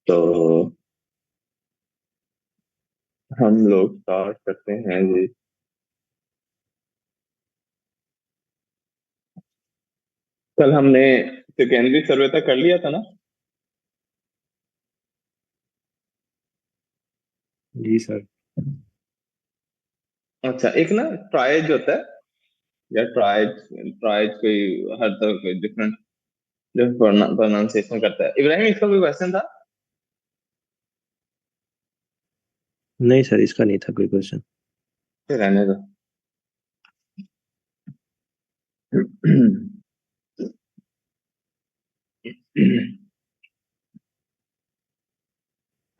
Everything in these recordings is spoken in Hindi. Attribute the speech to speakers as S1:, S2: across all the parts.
S1: तो हम लोग स्टार्ट करते हैं जी। कल हमने सेकेंडरी सर्वे तक कर लिया था ना।
S2: जी सर।
S1: अच्छा, एक ना ट्राइज होता है या ट्राइज ट्राइज कोई हर तरह कोई डिफरेंट जो प्रोनाउंसिएशन करता है। इब्राहिम, इसका कोई क्वेश्चन था?
S2: नहीं सर, इसका नहीं था कोई क्वेश्चन।
S1: फिर रहने दो।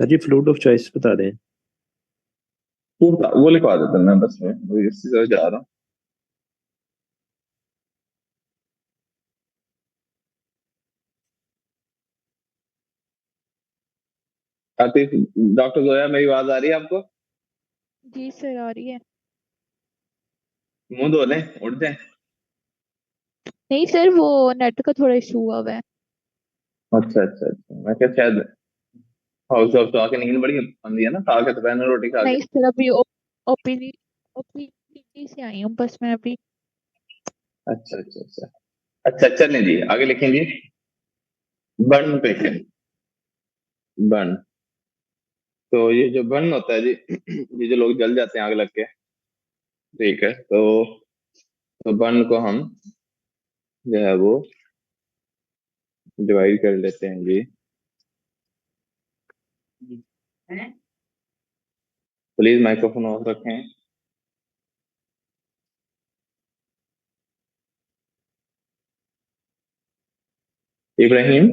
S2: सर जी, फ्लूट ऑफ चॉइस बता दें।
S1: वो लिखवा देता मैं, बस मैं वही इसी तरह जा रहा हूँ। आतिफ, डॉक्टर जोया, मेरी आवाज आ रही है आपको?
S3: जी सर, आ रही है।
S1: मुंह धो लें, उठ जाए।
S3: नहीं सर, वो नेट का थोड़ा इशू हुआ हुआ है।
S1: अच्छा अच्छा अच्छा, मैं क्या शायद हाउस ऑफ तो आके नींद बड़ी आंदी है ना, खा के दोपहर में रोटी खा के।
S3: नहीं सर, अभी ओपीडी ओपीडी से आई हूँ बस मैं अभी।
S1: अच्छा अच्छा अच्छा अच्छा, चलें जी, आगे लिखें जी। Burn patient, burn. तो ये जो बर्न होता है जी, ये जो लोग जल जाते हैं आग लग के, ठीक है। तो बर्न को हम जो है वो डिवाइड कर लेते हैं जी। प्लीज माइक्रोफोन ऑफ रखें। इब्राहिम,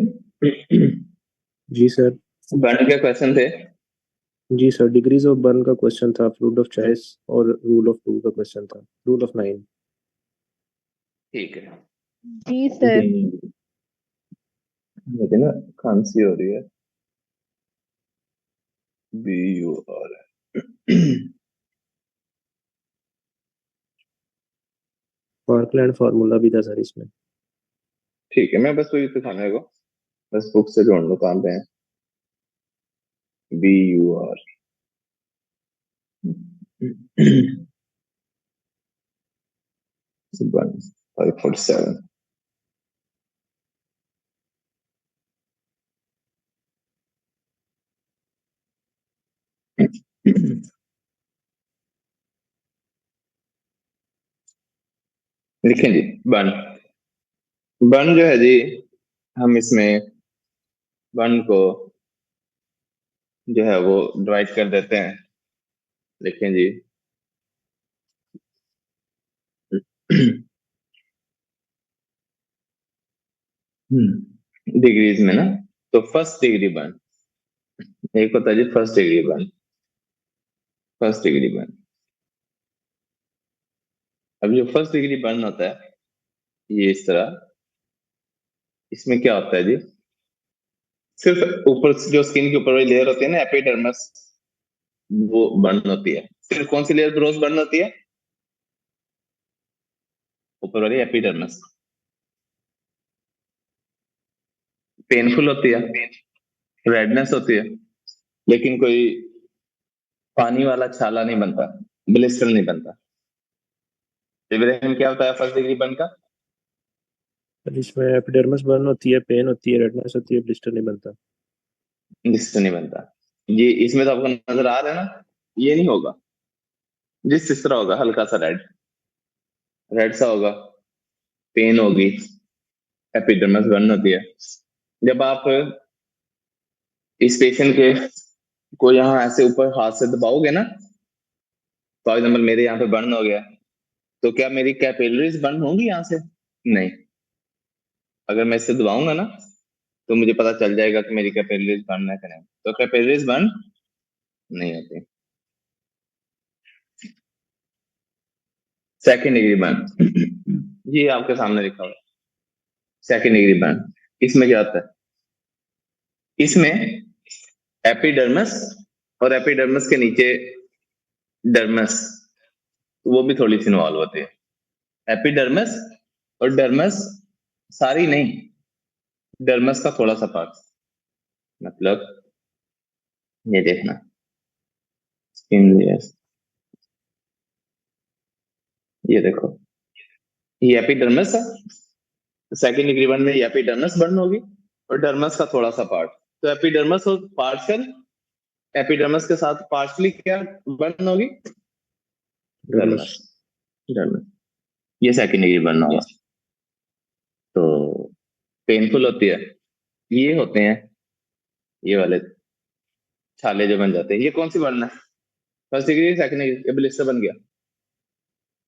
S2: जी सर।
S1: बर्न के क्वेश्चन थे।
S2: जी सर, डिग्रीज ऑफ बर्न का क्वेश्चन था, फ्लूट ऑफ चॉइस और रूल ऑफ टू का क्वेश्चन था, रूल ऑफ 9।
S1: ठीक है।
S3: जी सर।
S1: मुझे ना खांसी हो रही है। BUR।
S2: पार्कलैंड फार्मूला भी था सर इसमें।
S1: ठीक है, मैं बस वही सिखाने को, बस बुक से जोड़ लो काम पे हैं। BUR। 547। लिखें जी। बर्न, बर्न जो है जी, हम इसमें बर्न को जो है वो डिवाइड कर देते हैं। लिखें जी। डिग्रीज में ना, तो फर्स्ट डिग्री बर्न एक होता है जी, first degree burn. First degree burn, अब जो फर्स्ट डिग्री बर्न होता है ये इस तरह, इसमें क्या होता है जी, सिर्फ ऊपर से जो स्किन के ऊपर वाली लेयर होती है ना, एपिडर्मस, वो बर्न होती है। सिर्फ कौन सी लेयर ब्रोज बर्न होती है? ऊपर वाली एपिडर्मस। पेनफुल होती है, रेडनेस होती है, लेकिन कोई पानी वाला छाला नहीं बनता, ब्लिस्टर नहीं बनता। इब्राहिम, क्या होता है फर्स्ट डिग्री बर्न का?
S2: सर इसमें एपिडर्मिस बर्न होती है, पेन होती है, रेडनेस होती है, ब्लिस्टर नहीं बनता।
S1: ब्लिस्टर नहीं बनता। ये इसमें तो आपको नजर आ रहा है ना, ये नहीं होगा। जिस तरह होगा हल्का सा रेड, रेड सा होगा, पेन होगी, एपिडर्मिस बर्न होती है। जब आप इस पेशेंट के को यहाँ ऐसे ऊपर हाथ से दबाओगे ना, फॉर एग्जाम्पल मेरे यहाँ पे बर्न हो गया, तो क्या मेरी कैपिलरीज बर्न होंगी यहाँ से? नहीं। अगर मैं इससे दबाऊंगा ना, तो मुझे पता चल जाएगा कि मेरी कैपिलरीज बर्न है कि नहीं। तो कैपिलरीज बर्न नहीं होती। सेकेंड डिग्री बर्न, ये आपके सामने लिखा हुआ है, सेकेंड डिग्री बर्न। इसमें क्या होता है? इसमें एपिडर्मस और एपिडर्मस के नीचे डर्मस, वो भी थोड़ी सी इन्वॉल्व होती है। एपिडर्मस और डर्मस सारी नहीं, डर्मस का थोड़ा सा पार्ट, मतलब ये देखना, स्किन लेयर्स, ये देखो, ये एपिडर्मिस है। सेकंड डिग्री बर्न में ये एपिडर्मिस बर्न होगी और डर्मस का थोड़ा सा पार्ट। तो एपिडर्मिस और पार्शियल, एपिडर्मिस के साथ पार्शली क्या बर्न होगी? डर्मस। डर्मस, ये सेकंड डिग्री बर्न होगा। तो पेनफुल होती है। ये होते हैं ये वाले छाले जो बन जाते हैं। ये कौन सी बर्न है? First degree, second degree? ये ब्लिस्टर बन गया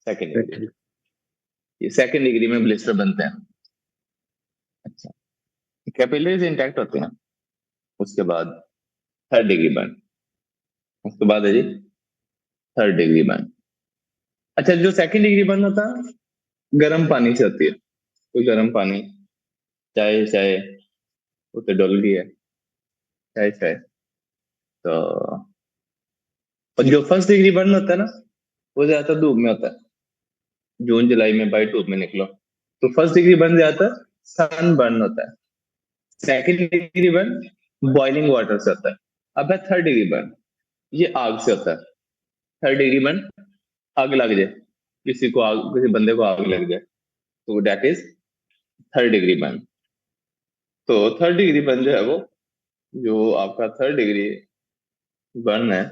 S1: सेकंड डिग्री। ये सेकंड डिग्री में ब्लिस्टर बनते हैं। अच्छा, कैपिलरीज इंटैक्ट होते हैं। उसके बाद थर्ड डिग्री बर्न। उसके बाद है जी थर्ड डिग्री बर्न। अच्छा, जो सेकंड डिग्री बर्न होता है गर्म पानी से होती है। कोई गर्म पानी, चाय चाय वो तो डुल गई है, चाय चाय। तो और जो फर्स्ट डिग्री बर्न होता है ना, वो ज्यादातर धूप में होता है। जून जुलाई में भाई धूप में निकलो तो फर्स्ट डिग्री बर्न ज्यादातर सन बर्न होता है। Second degree burn boiling water से होता है। अब है थर्ड डिग्री बर्न, ये आग से होता है। थर्ड डिग्री बर्न आग लग जाए, किसी को आग, किसी बंदे को आग लग जाए, तो that is third degree burn. तो थर्ड डिग्री बर्न जो है वो, जो आपका थर्ड डिग्री बर्न है,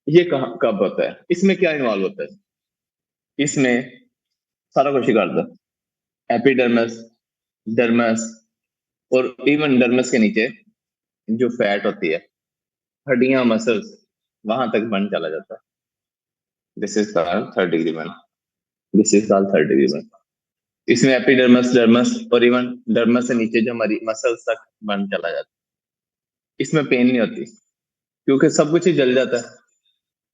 S1: ये कहाँ कब होता है? इसमें क्या इन्वॉल्व होता है? इसमें सारा कुछ ही करता है। एपिडर्मस, डर्मस और इवन डर्मस के नीचे जो फैट होती है, हड्डियां, मसल्स, वहां तक बर्न चला जाता है। This is called third degree burn. This is called third degree burn. इसमें एपिडर्मस, डर्मस और इवन डर्मस से नीचे जो हमारी मसल्स तक बर्न चला जाता है। इसमें पेन नहीं होती क्योंकि सब कुछ ही जल जाता है।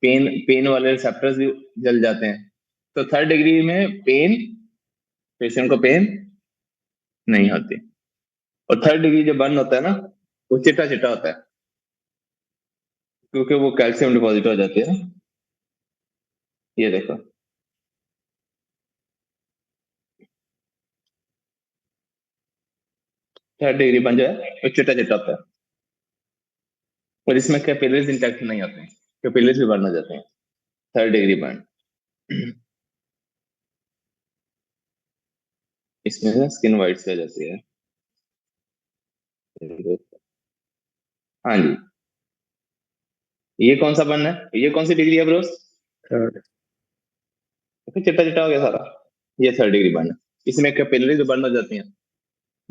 S1: पेन, पेन वाले रिसेप्टर्स भी जल जाते हैं। तो थर्ड डिग्री में पेन, पेशेंट को पेन नहीं होती। और थर्ड डिग्री जो बर्न होता है ना, वो चिट्टा चिट्टा होता है क्योंकि वो कैल्शियम डिपॉजिट हो जाती है ना। ये देखो, थर्ड डिग्री बर्न जो है वो चिट्टा चिट्टा होता है। और इसमें कैपिलरीज इंटैक्ट नहीं होते हैं, कैपिलरीज भी बर्न हो जाते हैं थर्ड डिग्री बर्न। इसमें स्किन वाइट से हो जाती है। हाँ जी, ये कौन सा बर्न है? ये कौन सी डिग्री है ब्रोस?
S2: थर्ड।
S1: फिर चिट्टा चिट्टा हो गया सारा। ये थर्ड डिग्री बर्न है। इसमें कैपिलरीज भी बर्न हो जाती हैं,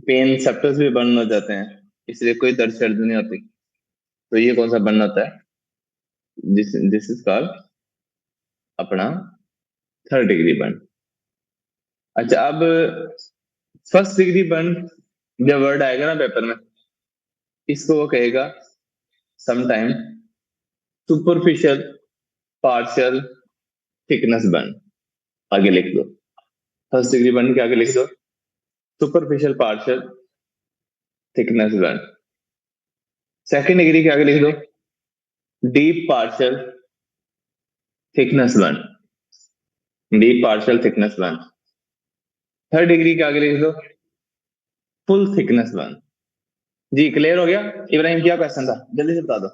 S1: पेन सेप्टर्स भी बर्न हो जाते हैं, इसलिए कोई दर्द सर्द नहीं होती। तो ये कौन सा बर्न होता है? दिस इज कॉल्ड अपना थर्ड डिग्री बर्न। अच्छा, अब फर्स्ट डिग्री बर्न जब वर्ड आएगा ना पेपर में, इसको वो कहेगा sometime superficial partial thickness burn. आगे लिख दो, फर्स्ट डिग्री बर्न के आगे लिख दो superficial partial thickness burn. Second degree के आगे लिख दो deep partial thickness burn. Deep partial thickness burn. Third degree के आगे लिख दो फुल थिकनेस बर्न। जी क्लियर हो गया? इब्राहिम, क्या क्वेश्चन था, जल्दी से बता दो।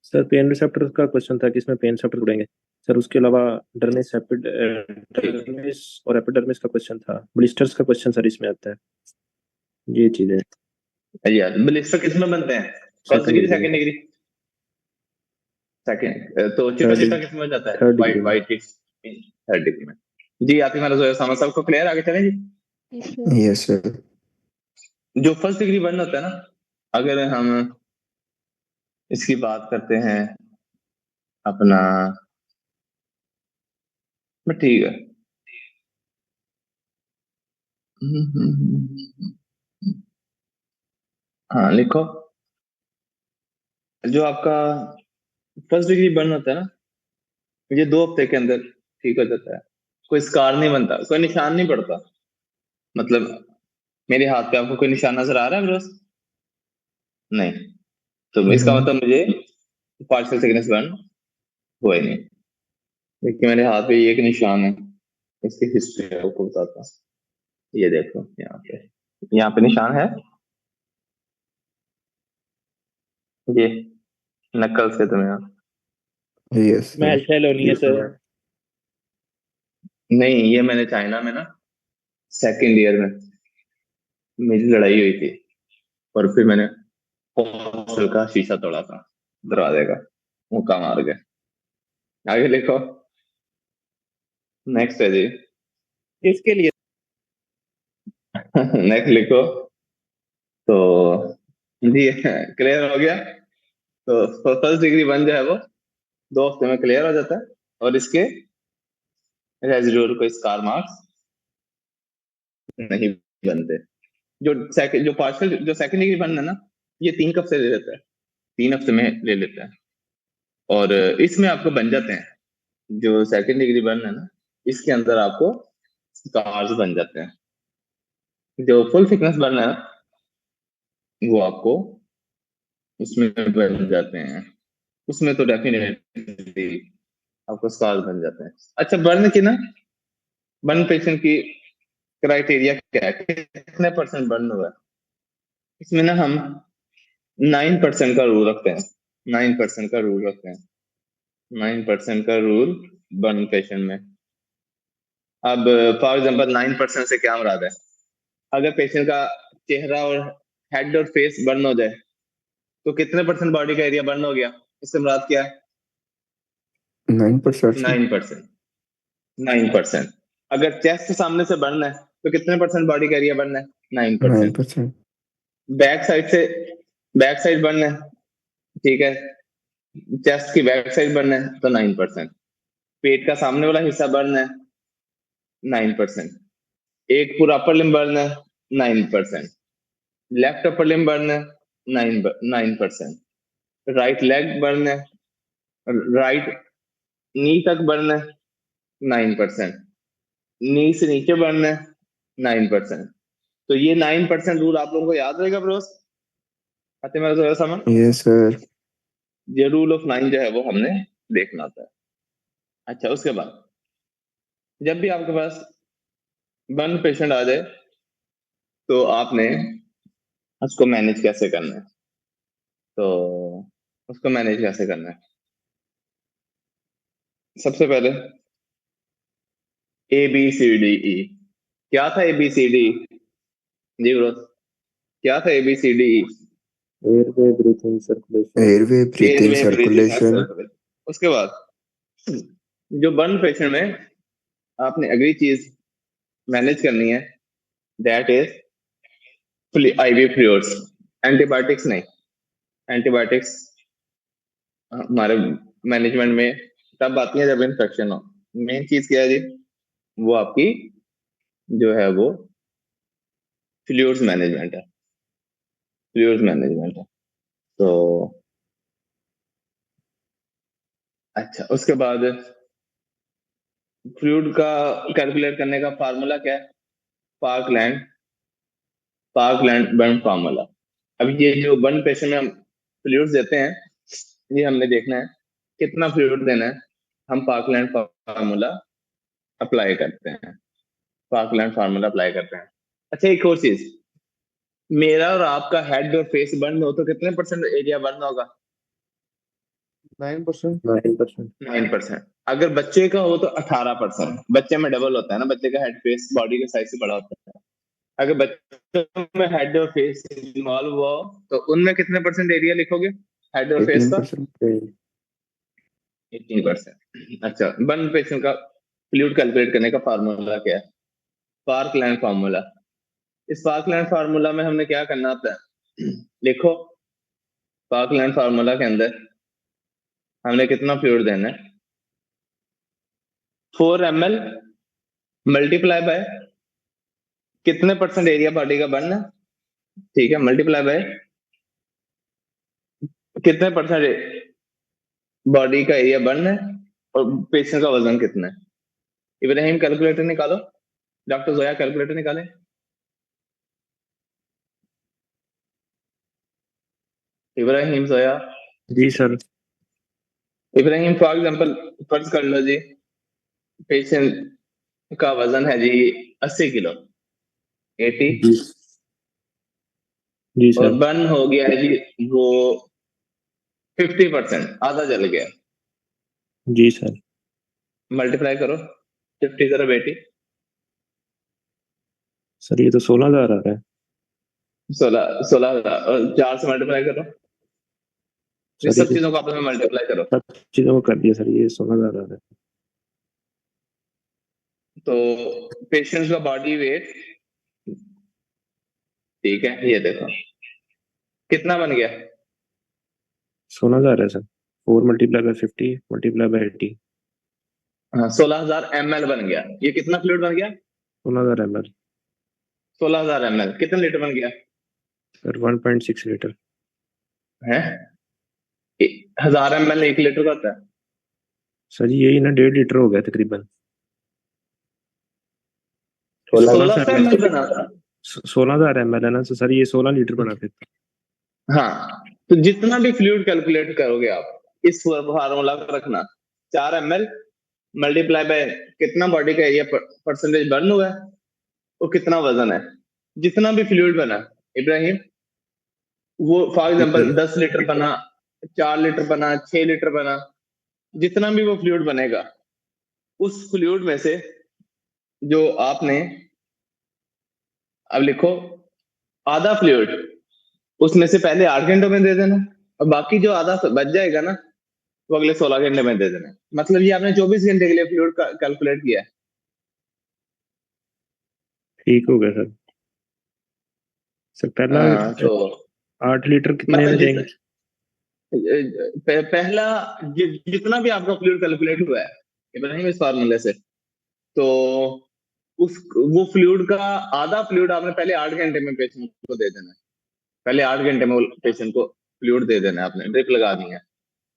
S2: सर पेन रिसेप्टर का क्वेश्चन था कि इसमें पेन रिसेप्टर जुड़ेंगे सर। उसके अलावा डर्मिस, डर्मिस और एपिडर्मिस का क्वेश्चन था। ब्लिस्टर्स का क्वेश्चन सर इसमें आता है। ये चीजें
S1: यार ब्लिस्टर किस में बनते हैं? First degree, second degree? Second. तो चिट्टा चिट्टा किस में जाता है?
S2: थर्ड
S1: वाइट
S2: डिग्री में।
S1: वाइट थर्ड डिग्री में। जी आतिफ मेरा समझ सबको क्लियर? आगे चलें जी।
S2: Yes sir.
S1: जो फर्स्ट डिग्री बर्न होता है ना, अगर हम इसकी बात करते हैं अपना, ठीक है। हाँ लिखो, जो आपका फर्स्ट डिग्री बर्न होता है ना, ये 2 हफ्ते के अंदर ठीक हो जाता है। कोई स्कार नहीं बनता, कोई निशान नहीं पड़ता। मतलब मेरे हाथ पे आपको कोई निशान नजर आ रहा है ब्रोस? नहीं। तो इसका मतलब मुझे पार्शियल थिकनेस बर्न हुआ ही नहीं। देखिए मेरे हाथ पे ये एक निशान है, इसकी हिस्ट्री आपको बताता हूँ। ये देखो यहाँ पे निशान है ये, नक्कल से तुम्हें आप
S4: यस सर।
S2: मेल्टेल होनी है सर।
S1: नहीं, ये मैंने चाइना में ना सेकंड ईयर में मेरी लड़ाई हुई थी और फिर मैंने हॉस्टल का शीशा तोड़ा था दरवाजे का, मुक्का मार के। आगे लिखो, नेक्स्ट है जी।
S2: किसके लिए?
S1: नेक्स्ट लिखो। तो जी क्लियर हो गया। तो फर्स्ट डिग्री वन जो है वो 2 हफ्ते में क्लियर हो जाता है और इसके रेजिडुअल को स्कार मार्क्स नहीं बनते। जो पार्शियल जो सेकंड डिग्री वन है ना, ये 3 हफ्ते ले लेता है, 3 हफ्ते में ले लेता है और इसमें आपको बन जाते हैं। जो सेकंड डिग्री वन है ना, इसके अंदर आपको स्कार्स बन जाते हैं। जो फुल थिकनेस बर्न है ना, वो आपको उसमें बन जाते हैं, उसमें तो डेफिनेटली आपको स्कार्स बन जाते हैं। अच्छा, बर्न की ना, बर्न पेशेंट की क्राइटेरिया क्या है, कितने परसेंट बर्न हुआ है? इसमें ना हम 9% का रूल रखते हैं। 9% का रूल रखते हैं। 9% का रूल बर्न पेशेंट में। अब फॉर एग्जांपल 9% से क्या मुराद है? अगर पेशेंट का चेहरा और हेड और फेस बर्न हो जाए तो कितने परसेंट बॉडी का एरिया बर्न हो गया? इससे मुराद क्या है?
S4: 9%।
S1: 9%। 9%। अगर चेस्ट सामने से बर्न है तो कितने परसेंट बॉडी का एरिया बर्न है? 9%।
S4: 9%।
S1: बैक साइड से, बैक साइड बर्न है, ठीक है, चेस्ट की बैक साइड बर्न है तो 9%। पेट का सामने वाला हिस्सा बर्न है, 9%। एक पूरा अपर लिम्ब बर्न है, 9%। लेफ्ट अपर लिम्ब बर्न है, 9%। राइट लेग बर्न है, राइट नी तक बर्न है, 9%। नी से नीचे बर्न है, 9%। तो ये 9% रूल आप लोगों को याद रहेगा ब्रोस? आते मेरा थोड़ा समझ।
S4: Yes sir.
S1: ये रूल ऑफ 9 जो है वो हमने देखना होता है। अच्छा, उसके बाद जब भी आपके पास बर्न पेशेंट आ जाए तो आपने उसको मैनेज कैसे करना है? तो उसको मैनेज कैसे करना है? सबसे पहले ABCDE। क्या था ABCDE जी ब्रोस? क्या था ABCDE?
S2: Airway, breathing, circulation.
S4: Airway, breathing,
S1: airway, breathing,
S4: circulation.
S1: उसके बाद जो बर्न पेशेंट में आपने अगली चीज मैनेज करनी है, that is IV fluids. Antibiotics नहीं। एंटीबायोटिक्स हमारे मैनेजमेंट में तब आती है जब इन्फेक्शन हो। मेन चीज क्या है जी? वो आपकी जो है वो फ्लूइड्स मैनेजमेंट है। फ्लूइड्स मैनेजमेंट है। तो अच्छा, उसके बाद फ्लूइड का कैलकुलेट करने का फार्मूला क्या है? Parkland burn formula. अब ये जो बर्न पेशेंट में हम फ्लूइड्स देते हैं, ये हमने देखना है कितना फ्लूइड देना है। हम पार्कलैंड फार्मूला अप्लाई करते हैं। पार्कलैंड फार्मूला अप्लाई करते हैं। अच्छा, एक और चीज, मेरा और आपका हेड और फेस बर्न हो तो कितने परसेंट एरिया बर्न होगा?
S2: 9%। 9%।
S1: 9%। अगर बच्चे का हो तो 18%। बच्चे में डबल होता है ना, बच्चे का हेड फेस बॉडी के साइज से बड़ा होता है। अगर बच्चों में हेड और फेस इन्वॉल्व हुआ हो तो उनमें कितने परसेंट एरिया लिखोगे हेड और फेस का?
S4: 18%।
S1: 18%। अच्छा, बर्न पेशेंट का फ्लूइड कैलकुलेट करने का फार्मूला क्या है? Parkland formula. इस पार्कलैंड फार्मूला में हमने क्या करना होता है? लिखो, पार्कलैंड फार्मूला के अंदर हमने कितना फ्लूइड देना है? 4 ml मल्टीप्लाई बाय कितने परसेंट एरिया बॉडी का बर्न है, ठीक है, मल्टीप्लाई बाय कितने परसेंट बॉडी का एरिया बर्न है और पेशेंट का वजन कितना है। इब्राहिम कैलकुलेटर निकालो, डॉक्टर जोया कैलकुलेटर निकाले। इब्राहिम, जोया।
S2: जी सर।
S1: इब्राहिम, फॉर एग्जांपल फर्ज कर लो जी, पेशेंट का वजन है जी 80 किलो, 80,
S2: जी
S1: और
S2: सर।
S1: बर्न हो गया है जी वो 50%, आधा जल गया।
S2: जी सर।
S1: मल्टीप्लाई करो 50 जरा बेटी,
S2: सर ये तो 16,000 आ रहा है।
S1: 16,000 और 4 से मल्टीप्लाई करो, ये
S2: सर
S1: सब चीजों को आपस में मल्टीप्लाई करो।
S2: सब चीजों को कर दिया सर, ये 16,000 आ रहा है।
S1: तो पेशेंट का बॉडी वेट, ठीक है, ये देखो कितना बन गया।
S2: 16,000 है sir. 4 multiply by 50 multiply by 80।
S1: हाँ, 16,000 ml बन गया। ये कितना फ्लूइड बन गया?
S2: 16,000 ml।
S1: 16,000 ml कितने लीटर बन गया?
S2: Sir 1.6 litre.
S1: है 1000 ml 1 लीटर का होता है।
S2: सर जी यही ना 1.5 लीटर हो गया तकरीबन।
S1: 1600 ml बना।
S2: 16,000 ml है ना, तो सर ये 16 लीटर बना फिर।
S1: हाँ, तो जितना भी फ्लूइड कैलकुलेट करोगे आप इस फार्मूला को रखना, 4 ml मल्टीप्लाई बाय कितना बॉडी का एरिया परसेंटेज बर्न हुआ है, वो कितना वजन है, जितना भी फ्लूइड बना इब्राहिम, वो फॉर एग्जांपल 10 लीटर बना, 4 लीटर बना, 6 लीटर बना, जितना भी वो फ्लूइड बनेगा, उस फ्लूइड में से जो आपने, अब लिखो आधा फ्लूइड उसमें से पहले 8 घंटों में दे देना, और बाकी जो आधा बच जाएगा ना वो अगले 16 घंटे में दे देना। मतलब ये आपने 24 घंटे के लिए फ्लूइड का कैलकुलेट किया है।
S2: ठीक हो गया सर। सर पहला
S1: तो
S2: 8 लीटर कितने में
S1: मतलब
S2: देंगे?
S1: पहला जितना भी आपका फ्लूइड कैलकुलेट हुआ है इब्राहिम इस फार्मूले से, तो उस वो फ्लूइड का आधा फ्लूइड आपने पहले 8 घंटे में पेशेंट को दे देना है। पहले 8 घंटे में पेशेंट को फ्लूइड दे देना है, आपने ड्रिप लगा दी है,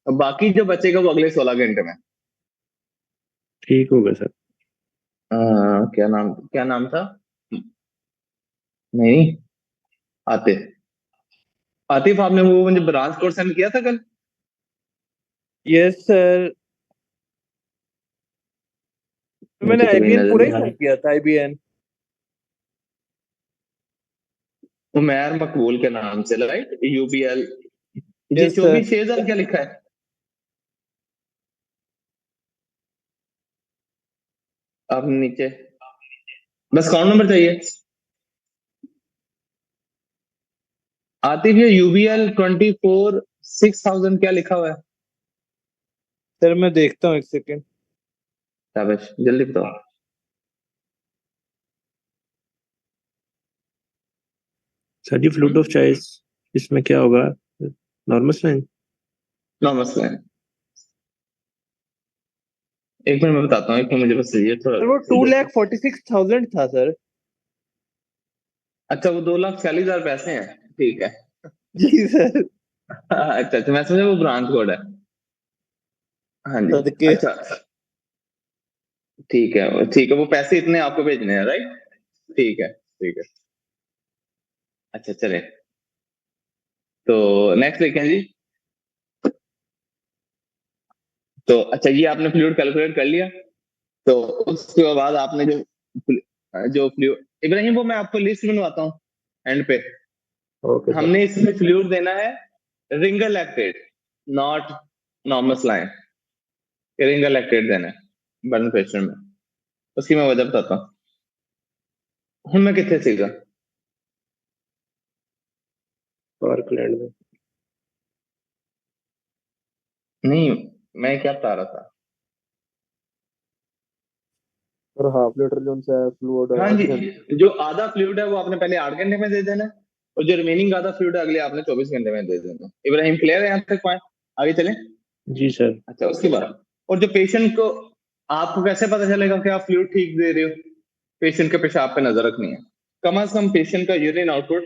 S1: और बाकी जो बचेगा वो अगले 16 घंटे में।
S2: ठीक हो गया सर।
S1: क्या नाम था? नहीं, आतिफ। आतिफ, आपने वो मुझे ब्रांच कोड सेंड किया था कल?
S5: यस सर, मैंने
S1: मुझे कभी
S5: आईबीएन
S1: नजर
S5: पूरा ही
S1: नहीं
S5: सेंड किया था। आईबीएन
S1: उमैर मकबूल के नाम से, राइट? यूबीएल। ये
S5: यस सर।
S1: 24,600 क्या लिखा है? अब नीचे बस अकाउंट नंबर चाहिए। आतिफ, ये यूबीएल 24,600 क्या लिखा हुआ है?
S5: सर मैं देखता हूँ, एक सेकेंड।
S1: शाबाश, जल्दी बताओ।
S2: सर जी फ्लूइड ऑफ चॉइस इसमें क्या होगा? Normal saline?
S1: नमस्कार, एक मिनट मैं बताता हूँ, एक मिनट मुझे बस चाहिए थोड़ा।
S5: सर वो 2,46,000 था सर।
S1: अच्छा, वो 2,40,000 पैसे हैं, ठीक है।
S5: जी सर।
S1: अच्छा, मैं समझा वो ब्रांच कोड है। हाँ जी,
S5: सदके।
S1: अच्छा, ठीक है ठीक है, वो पैसे इतने आपको भेजने हैं, राइट? ठीक है ठीक है। अच्छा चले, तो नेक्स्ट लिखें जी। तो अच्छा, ये आपने फ्लूइड कैलकुलेट कर लिया, तो उसके बाद आपने जो फ्लूइड, इब्राहिम वो मैं आपको लिस्ट बनवाता हूँ एंड पे।
S2: Okay sir.
S1: हमने इसमें फ्लूइड देना है Ringer lactate, not normal saline. Ringer lactate देना है बर्न पेशेंट में, उसकी मैं वजह बताता हूँ। हूँ मैं कितने सीखा?
S2: पार्कलैंड में।
S1: नहीं, मैं क्या बता रहा था?
S5: और हाफ लीटर जो उनसे फ्लूइड
S1: हाँ जी, जो आधा फ्लूइड है वो आपने पहले 8 घंटे में दे देना है, और जो रिमेनिंग आधा फ्लूइड है अगले आपने 24 घंटे में दे देना है। इब्राहिम क्लियर है यहाँ तक पॉइंट? आगे चलें।
S2: जी सर।
S1: अच्छा, उसके बाद और जो पेशेंट को, आपको कैसे पता चलेगा कि आप फ्लूइड ठीक दे रहे हो? पेशेंट के पेशाब पे नजर रखनी है। कम से कम पेशेंट का यूरिन आउटपुट,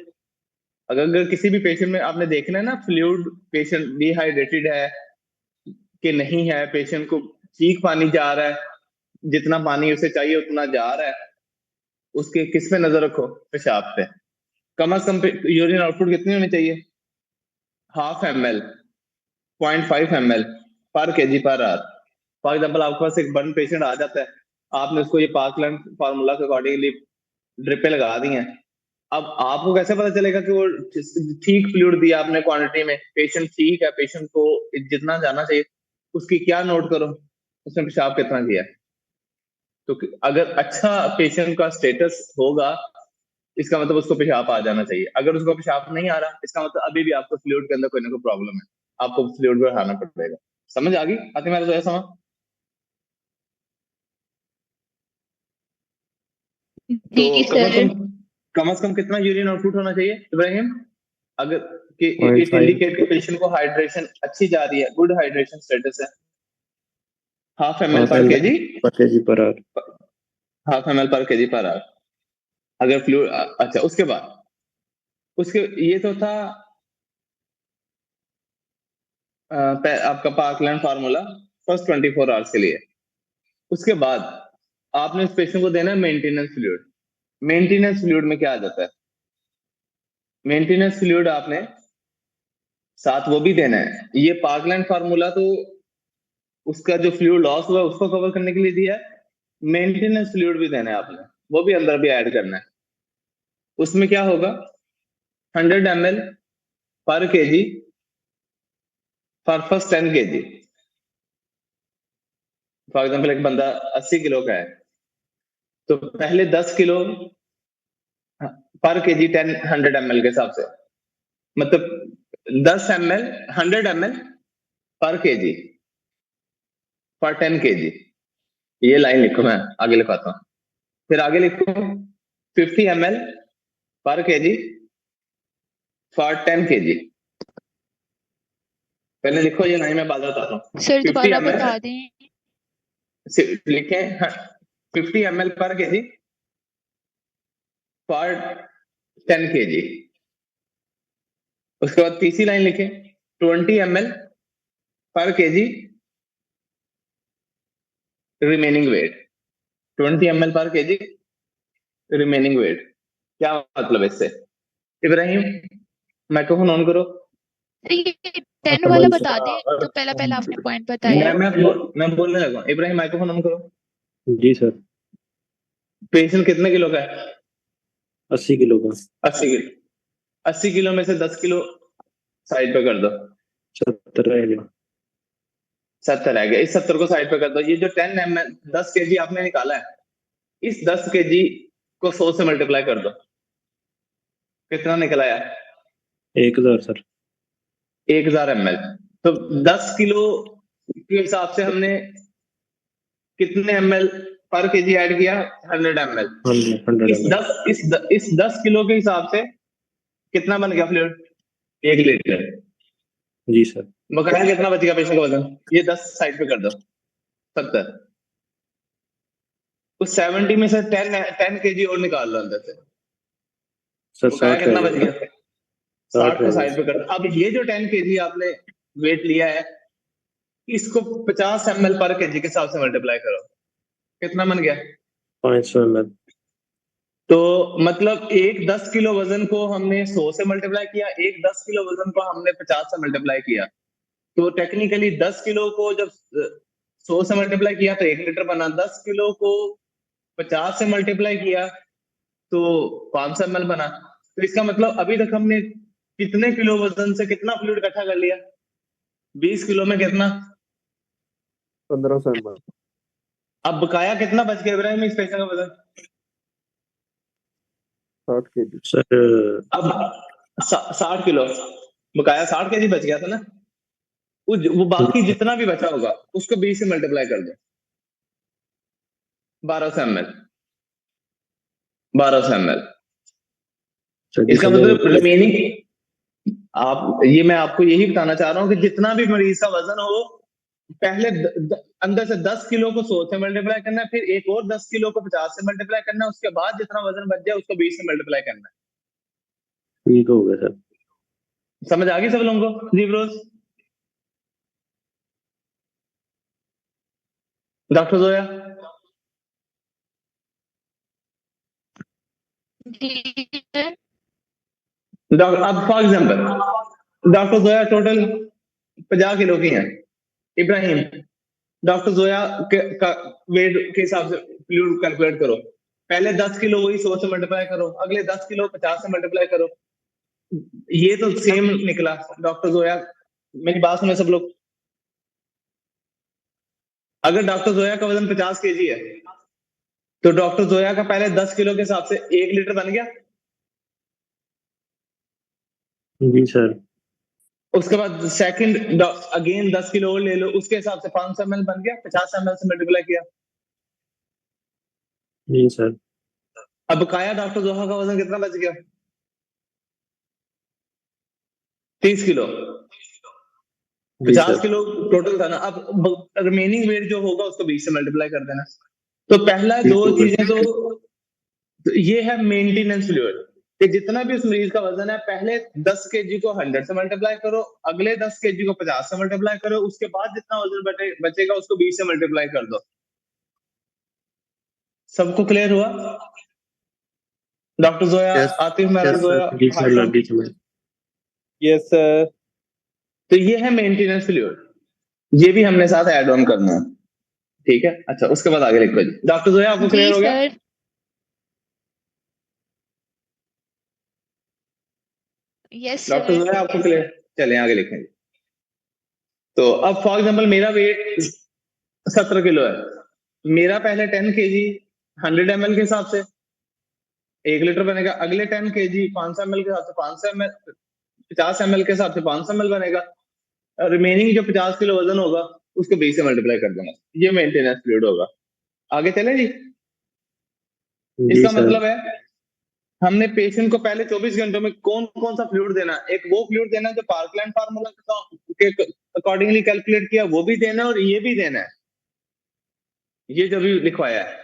S1: अगर किसी भी पेशेंट में आपने देखना है ना फ्लूइड, पेशेंट डिहाइड्रेटेड है कि नहीं है, पेशेंट को ठीक पानी जा रहा है, जितना पानी उसे चाहिए उतना जा रहा है, उसके किस पे नजर रखो? पेशाब पे। कम से कम यूरिन आउटपुट कितनी होनी चाहिए? 0.5 ml, 0.5 ml पर KG per hour. For example आपके पास एक बर्न पेशेंट आ जाता है, आपने उसको ये पार्कलैंड फार्मूला के अकॉर्डिंगली ड्रिपें लगा दी हैं, अब आपको कैसे पता चलेगा कि वो ठीक फ्लूइड दिया आपने क्वांटिटी में, पेशेंट ठीक है, पेशेंट को जितना जाना चाहिए उसकी क्या नोट करो, उसने पेशाब कितना किया। तो अगर अच्छा पेशेंट का स्टेटस होगा इसका मतलब उसको पेशाब आ जाना चाहिए। अगर उसको पेशाब नहीं आ रहा इसका मतलब अभी भी आपको फ्लूइड के अंदर कोई ना कोई प्रॉब्लम है, आपको फ्लूइड बढ़ाना पड़ेगा। समझ आ गई? आती मेरा तो समझ। तो
S3: जी सर।
S1: कम से कम कितना यूरिन आउटपुट होना चाहिए इब्राहिम? अगर कि इट
S2: 0.5
S1: इंडिकेट कि पेशेंट को हाइड्रेशन अच्छी जा रही है, गुड हाइड्रेशन स्टेटस है। हाफ ml
S2: हाफ
S1: पर
S2: ml
S1: केजी,
S2: पर KG per hour.
S1: Half ml पर केजी पर आवर। अगर फ्लूइड अच्छा, उसके बाद उसके ये तो था आपका पार्कलैंड फार्मूला फर्स्ट 24 आवर्स के लिए। उसके बाद आपने उस पेशेंट को देना है मेंटेनेंस फ्लूइड। मेंटेनेंस फ्लूइड में क्या आ जाता है? मेंटेनेंस फ्लूइड आपने साथ वो भी देना है। ये पार्कलैंड फार्मूला तो उसका जो फ्लूइड लॉस हुआ है उसको कवर करने के लिए दिया है, मेंटेनेंस फ्लूइड भी देना है आपने, वो भी अंदर भी ऐड करना है। उसमें क्या होगा? 100 ml पर KG for first 10 KG. For example एक बंदा 80 किलो का है तो पहले 10 किलो पर केजी 100 ml के हिसाब से, मतलब 10 ml 100 ml पर केजी फॉर 10 केजी। ये लाइन लिखो, मैं आगे लिखवाता हूँ। फिर आगे लिखो 50 ml पर केजी फॉर 10 केजी। पहले लिखो ये लाइन, मैं बाद बताता हूँ।
S3: सर
S1: 50
S3: दोबारा
S1: ml
S3: बता दें।
S1: लिखे 50 ml पर केजी फॉर 10 केजी। उसके बाद तीसरी लाइन लिखे 20 ml पर केजी रिमेनिंग वेट। 20 ml पर केजी रिमेनिंग वेट। क्या मतलब इससे? इब्राहिम माइक्रोफोन ऑन करो।
S3: सर ये 10 वाला बता दें, तो पहला पहला आपने पॉइंट बताया है।
S1: मैं बोलने लगा। इब्राहिम माइक्रोफोन ऑन करो।
S2: जी सर।
S1: पेशेंट कितने किलो का है?
S2: 80 किलो का।
S1: 80 किलो। 80 किलो में से 10 किलो साइड पे कर दो।
S2: 70 रह गया।
S1: 70 रह गया। इस 70 को साइड पे कर दो। ये जो 10 ml 10 केजी आपने निकाला है, इस 10 केजी को 100 से मल्टीप्लाई कर दो। कितना निकल आया?
S2: 1000 सर।
S1: 1000 ml। तो 10 किलो के हिसाब से हमने कितने ml पर केजी ऐड किया? 100 ml।
S2: 100
S1: इस
S2: ml।
S1: 10 किलो के हिसाब से कितना बन गया फ्लूइड? 1 लीटर।
S2: जी सर।
S1: बकाया कितना बच गया पेशेंट का वजन? ये 10 साइड पे कर दो। 70। उस 70 में से 10 केजी और निकाल लो अंदर से।
S2: सर
S1: बकाया
S2: 60
S1: कितना
S2: रह
S1: बच
S2: गया।
S1: गया?
S2: 60
S1: 60 को
S2: रह
S1: साइड पे कर दो। अब ये जो 10 केजी आपने वेट लिया है, इसको 50 ml पर केजी के हिसाब से मल्टीप्लाई करो। कितना बन गया?
S2: 500 ml।
S1: तो मतलब एक 10 किलो वजन को हमने 100 से मल्टीप्लाई किया, एक 10 किलो वजन को हमने 50 से मल्टीप्लाई किया। तो टेक्निकली 10 किलो को जब 100 से मल्टीप्लाई किया तो 1 लीटर बना। 10 किलो को 50 से मल्टीप्लाई किया तो 500 ml बना। तो इसका मतलब अभी तक हमने कितने किलो वजन से कितना फ्लूइड इकट्ठा कर लिया? 20 किलो में कितना?
S5: 1500 ml।
S1: अब बकाया कितना बच गया इब्राहिम इस पैसे का वजन?
S5: 60 kg।
S2: सर
S1: अब 60 किलो बकाया, 60 केजी बच गया था ना। वो बाकी जितना भी बचा होगा उसको 20 से मल्टीप्लाई कर दो। 1200 ml। 1200 ml।
S2: सर
S1: इसका मतलब रिमेनिंग, आप ये मैं आपको यही बताना चाह रहा हूँ कि जितना भी मरीज का वजन हो, पहले अंदर से 10 किलो को 100 से मल्टीप्लाई करना है, फिर एक और 10 किलो को 50 से मल्टीप्लाई करना है, उसके बाद जितना वजन बच जाए उसको 20 से मल्टीप्लाई करना है।
S2: ठीक हो गया सर।
S1: समझ आ गई सब लोगों को? जी ब्रोस। डॉक्टर जोया।
S3: जी सर।
S1: अब for example doctor Zoya total 50 kilo की है। इब्राहिम डॉक्टर जोया का वेट के हिसाब से फ्लूइड कैलकुलेट करो। पहले 10 किलो वही 100 से मल्टीप्लाई करो, अगले 10 किलो 50 से मल्टीप्लाई करो, ये तो सेम निकला। डॉक्टर जोया, मेरी बात सुने सब लोग, अगर डॉक्टर जोया का वजन 50 केजी है तो डॉक्टर जोया का पहले 10 किलो के हिसाब से 1 लीटर बन गया।
S2: जी सर।
S1: उसके बाद सेकंड अगेन 10 किलो और ले लो, उसके हिसाब से 500 ml बन गया, 50 ml से मल्टीप्लाई किया।
S2: जी सर।
S1: अब बकाया डॉक्टर जोहा का वजन कितना बच गया? 30 किलो।
S2: जी
S1: 50
S2: सर।
S1: किलो टोटल था ना, अब रिमेनिंग वेट जो होगा उसको 20 से मल्टीप्लाई कर देना। तो पहला दो चीजें तो ये है मेंटेनेंस फ्लूइड, कि जितना भी उस मरीज का वजन है पहले 10 केजी को 100 से मल्टीप्लाई करो, अगले 10 केजी को 50 से मल्टीप्लाई करो, उसके बाद जितना वजन बचेगा उसको 20 से मल्टीप्लाई कर दो। सबको क्लियर हुआ? Doctor Zoya,
S5: Yes.
S1: Atif Mehra
S5: Yes,
S1: Zoya,
S2: जी सर, लग गई समझ।
S5: Yes sir.
S1: तो ये है मेंटेनेंस फ्लूइड, ये भी हमने साथ ऐड ऑन करना है, ठीक है। अच्छा, उसके बाद आगे लिखो जी। डॉक्टर जोया आपको
S3: जी
S1: क्लियर हो गया?
S3: Sir. Yes
S1: doctor
S3: sir.
S1: Zoya आपको क्लियर? चलें आगे लिखेंगे। तो अब फॉर एग्जांपल मेरा वेट 17 किलो है, मेरा पहले 10 केजी 100 ml के हिसाब से 1 लीटर बनेगा, अगले 10 केजी 500 ml के हिसाब से 500 ml 50 ml के हिसाब से 500 ml बनेगा, रिमेनिंग जो 50 किलो वजन होगा उसको 20 से मल्टीप्लाई कर दूंगा। ये मेंटेनेंस फ्लूइड होगा। आगे चले जी।
S2: जी
S1: इसका
S2: सर।
S1: मतलब है हमने पेशेंट को पहले 24 घंटों में कौन कौन सा फ्लूइड देना है, एक वो फ्लूइड देना है जो पार्कलैंड फार्मूला के अकॉर्डिंगली कैलकुलेट किया, वो भी देना है, और ये भी देना है, ये जो भी लिखवाया है।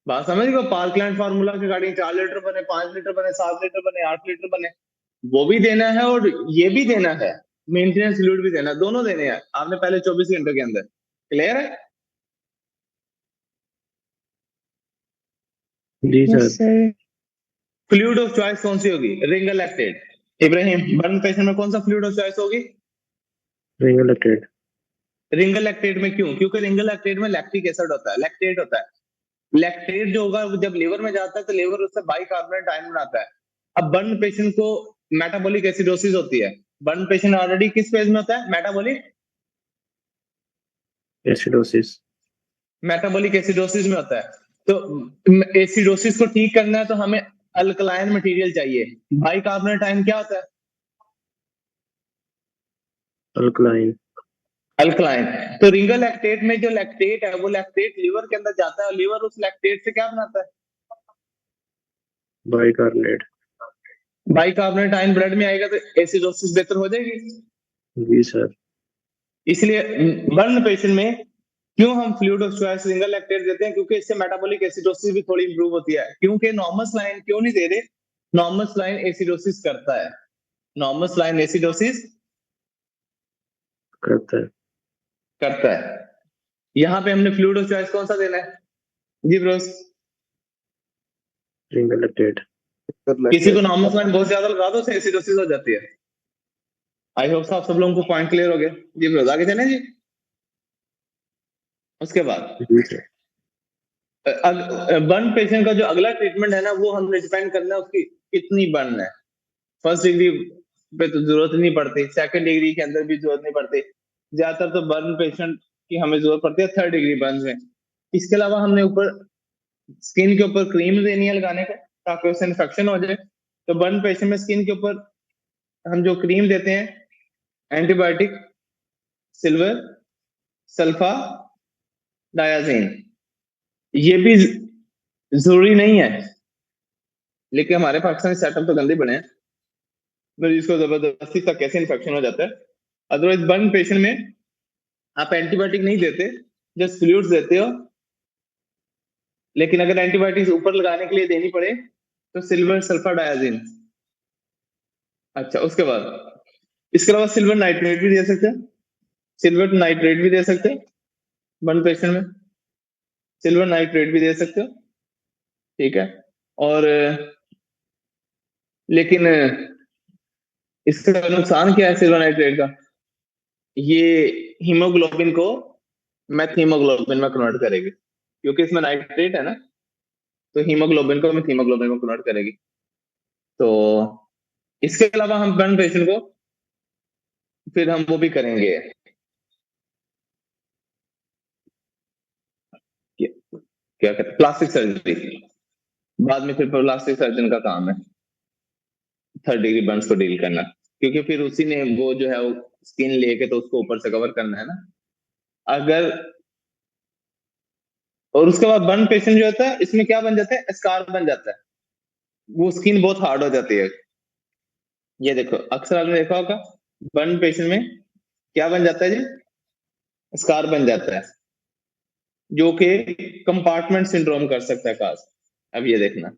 S1: बात समझ गए? पार्कलैंड फार्मूला के अकॉर्डिंग 4 लीटर बने, 5 लीटर बने, 7 लीटर बने, 8 लीटर बने, वो भी देना है और ये भी देना है, मेंटेनेंस फ्लूइड भी देना है, दोनों देने हैं आपने पहले 24 घंटे के अंदर। क्लियर है?
S2: जी sir.
S3: Yes sir.
S1: Fluid of choice कौन सी होगी? Ringer lactate. Ibrahim, burn patient में कौन सा फ्लूइड ऑफ चॉइस होगी?
S2: Ringer lactate.
S1: रिंगर लैक्टेट में क्यों? क्योंकि रिंगर लैक्टेट में लैक्टिक एसिड होता है, लैक्टेट होता है। लैक्टेट जो होगा वो जब लीवर में जाता है तो लीवर उससे बाइकार्बोनेट आयन बनाता है। अब बर्न पेशेंट को मेटाबॉलिक एसिडोसिस होती है, बर्न पेशेंट ऑलरेडी किस फेज में होता है? Metabolic
S2: acidosis.
S1: मेटाबॉलिक एसिडोसिस में होता है। तो एसिडोसिस को ठीक करना है तो हमें अल्कलाइन मटेरियल चाहिए। बाइकार्बोनेट आयन क्या होता है?
S2: अल्कलाइन।
S1: अल्कलाइन। तो रिंगर लैक्टेट में जो लैक्टेट है वो लैक्टेट लीवर के अंदर जाता है और लीवर उस लैक्टेट से क्या बनाता है?
S2: बाइकार्बोनेट।
S1: बाइकार्बोनेट आयन ब्लड में आएगा तो एसिडोसिस बेहतर हो जाएगी।
S2: जी सर।
S1: इसलिए बर्न पेशेंट में क्यों हम fluid of choice Ringer lactate देते हैं? क्योंकि इससे मेटाबॉलिक एसिडोसिस भी थोड़ी इंप्रूव होती है। क्योंकि नॉर्मल लाइन क्यों नहीं दे रहे? नॉर्मल लाइन एसिडोसिस करता है, नॉर्मल लाइन एसिडोसिस करता है। यहाँ पे हमने फ्लूइड ऑफ चॉइस कौन सा देना है जी ब्रोस?
S2: Ringer lactate.
S1: किसी को नॉर्मल लाइन बहुत ज्यादा लगा दो, एसिडोसिस हो जाती है। आई होप आप सब लोगों को पॉइंट क्लियर हो गया जी ब्रोस। आगे चलें जी। उसके बाद
S2: जी सर।
S1: बर्न पेशेंट का जो अगला ट्रीटमेंट है ना, वो हमने डिपेंड करना है उसकी कितनी बर्न है। फर्स्ट डिग्री पे तो जरूरत नहीं पड़ती, सेकंड डिग्री के अंदर भी जरूरत नहीं पड़ती, ज्यादातर तो बर्न पेशेंट की हमें जरूरत पड़ती है थर्ड डिग्री बर्न में। इसके अलावा हमने ऊपर स्किन के ऊपर क्रीम देनी है लगाने को ताकि उससे इन्फेक्शन हो जाए। तो बर्न पेशेंट में स्किन के ऊपर हम जो क्रीम देते हैं एंटीबायोटिक सिल्वर सल्फा डायाजीन, ये भी जरूरी नहीं है, लेकिन हमारे पाकिस्तानी सेटअप तो गंदे बने हैं, मरीज को जबरदस्ती तक कैसे इन्फेक्शन हो जाता है। अदरवाइज बर्न पेशेंट में आप एंटीबायोटिक नहीं देते, जस्ट फ्लूइड्स देते हो, लेकिन अगर एंटीबायोटिक्स ऊपर लगाने के लिए देनी पड़े तो सिल्वर सल्फा डायाजीन। अच्छा, उसके बाद इसके अलावा सिल्वर नाइट्रेट भी दे सकते हैं, सिल्वर नाइट्रेट भी दे सकते हैं बर्न पेशेंट में, सिल्वर नाइट्रेट भी दे सकते हो, ठीक है। और लेकिन इसका नुकसान क्या है सिल्वर नाइट्रेट का? ये हीमोग्लोबिन को मेथ हीमोग्लोबिन में कन्वर्ट करेगी। क्योंकि इसमें नाइट्रेट है ना, तो हीमोग्लोबिन को हीमोग्लोबिन में कन्वर्ट करेगी। तो इसके अलावा हम बर्न पेशेंट को फिर हम वो भी करेंगे, क्या कहते हैं, प्लास्टिक सर्जरी। बाद में फिर प्लास्टिक सर्जन का काम है 3rd डिग्री बर्न्स को डील करना, क्योंकि फिर उसी ने वो जो है वो स्किन लेके तो उसको ऊपर से कवर करना है ना। अगर और उसके बाद बर्न पेशेंट जो होता है इसमें क्या बन जाता है, स्कार बन जाता है, वो स्किन बहुत हार्ड हो जाती है। ये देखो अक्सर आपने देखा होगा बर्न पेशेंट में क्या बन जाता है जी, स्कार बन जाता है, जो कि कंपार्टमेंट सिंड्रोम कर सकता है काज। अब ये देखना,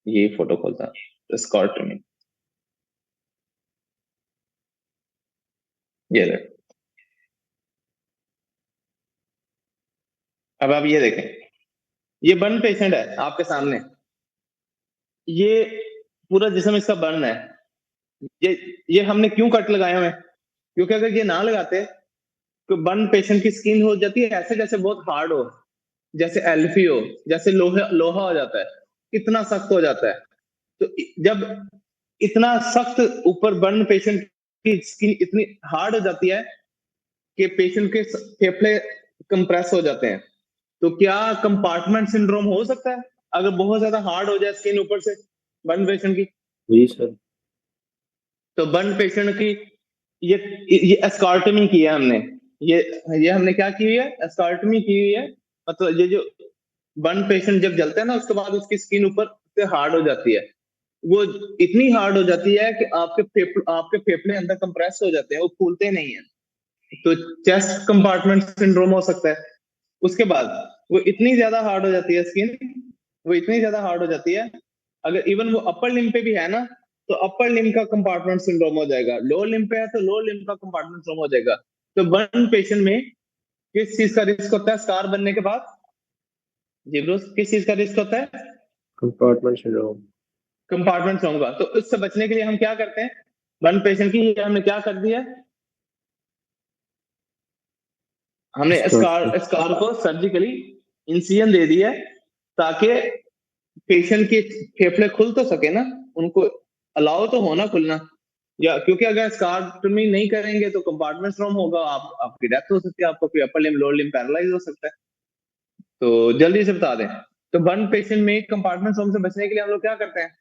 S1: ये फोटो खोलता है स्कार में, ये देख। अब आप ये देखें, ये बर्न पेशेंट है आपके सामने, ये पूरा जिस्म इसका बर्न है। ये हमने क्यों कट लगाए हुए हैं, क्योंकि अगर ये ना लगाते तो बर्न पेशेंट की स्किन हो जाती है ऐसे जैसे बहुत हार्ड हो, जैसे एल्फी हो, जैसे लोहा हो जाता है, इतना सख्त हो जाता है। तो जब इतना सख्त ऊपर बर्न पेशेंट की स्किन इतनी हार्ड हो जाती है कि पेशेंट के फेफड़े कंप्रेस हो जाते हैं। तो क्या कंपार्टमेंट सिंड्रोम हो सकता है अगर बहुत ज्यादा हार्ड हो जाए स्किन ऊपर से बर्न पेशेंट की?
S2: जी सर।
S1: तो बर्न पेशेंट की ये एस्कॉर्टमी की है हमने, ये हमने क्या की हुई है, एस्कॉर्टमी की हुई है। मतलब ये जो बर्न पेशेंट जब जलता है ना उसके बाद उसकी स्किन ऊपर से हार्ड हो जाती है, वो इतनी हार्ड हो जाती है कि आपके फेफड़े अंदर कंप्रेस हो जाते हैं, वो फूलते नहीं है। तो चेस्ट कंपार्टमेंट सिंड्रोम हो सकता है। उसके बाद वो इतनी ज्यादा हार्ड हो जाती है स्किन, वो इतनी ज्यादा हार्ड हो जाती है, अगर इवन वो अपर लिम्ब पे भी है ना तो अपर लिम्ब का कंपार्टमेंट सिंड्रोम हो जाएगा, लोअर लिम्ब पे है तो लोअर लिम्ब का कंपार्टमेंट सिंड्रोम हो जाएगा। तो बर्न पेशेंट में किस चीज का रिस्क होता है स्कार बनने के बाद? जी ब्रो, किस चीज का रिस्क होता है?
S2: Compartment syndrome.
S1: कंपार्टमेंट सिंड्रोम का। तो इससे बचने के लिए हम क्या करते हैं, बर्न पेशेंट की हमने क्या कर दिया, हमने स्कार को सर्जिकली इंसिजन दे दिया ताकि पेशेंट के फेफड़े खुल तो सके ना, उनको अलाउ तो होना खुलना, या क्योंकि अगर स्कारटमी नहीं करेंगे तो कंपार्टमेंट सिंड्रोम होगा, आपकी डेथ हो सकती है, आपको कोई upper limb lower limb paralyse हो सकता है। तो जल्दी से बता दें, तो बर्न पेशेंट में कंपार्टमेंट सिंड्रोम से बचने के लिए हम लोग क्या करते हैं?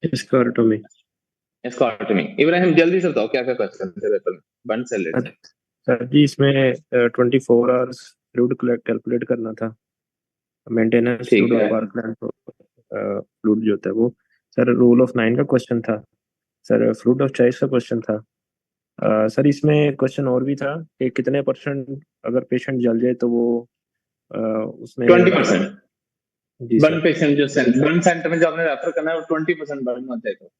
S2: स्कारटोमी।
S1: स्कारटमी। इब्राहिम जल्दी से बताओ क्या क्या क्वेश्चन थे पेपर में बर्न से रिलेटेड?
S2: सर जी इसमें 24 आवर्स फ्लूइड कैलकुलेट करना था, मेंटेनेंस
S1: ठीक
S2: फ्लूइड और
S1: है।
S2: पार्कलैंड फ्लूइड जो होता है वो। सर रूल ऑफ 9 का क्वेश्चन था सर, फ्लूइड ऑफ चॉइस का क्वेश्चन था। सर इसमें क्वेश्चन और भी था कि कितने % अगर पेशेंट जल जाए तो वो उसमें
S1: 20%।
S2: जी
S1: बर्न
S2: सर।
S1: पेशेंट जो बर्न सेंटर में जो आपने रेफर करना है वो 20% बर्न होता है। तो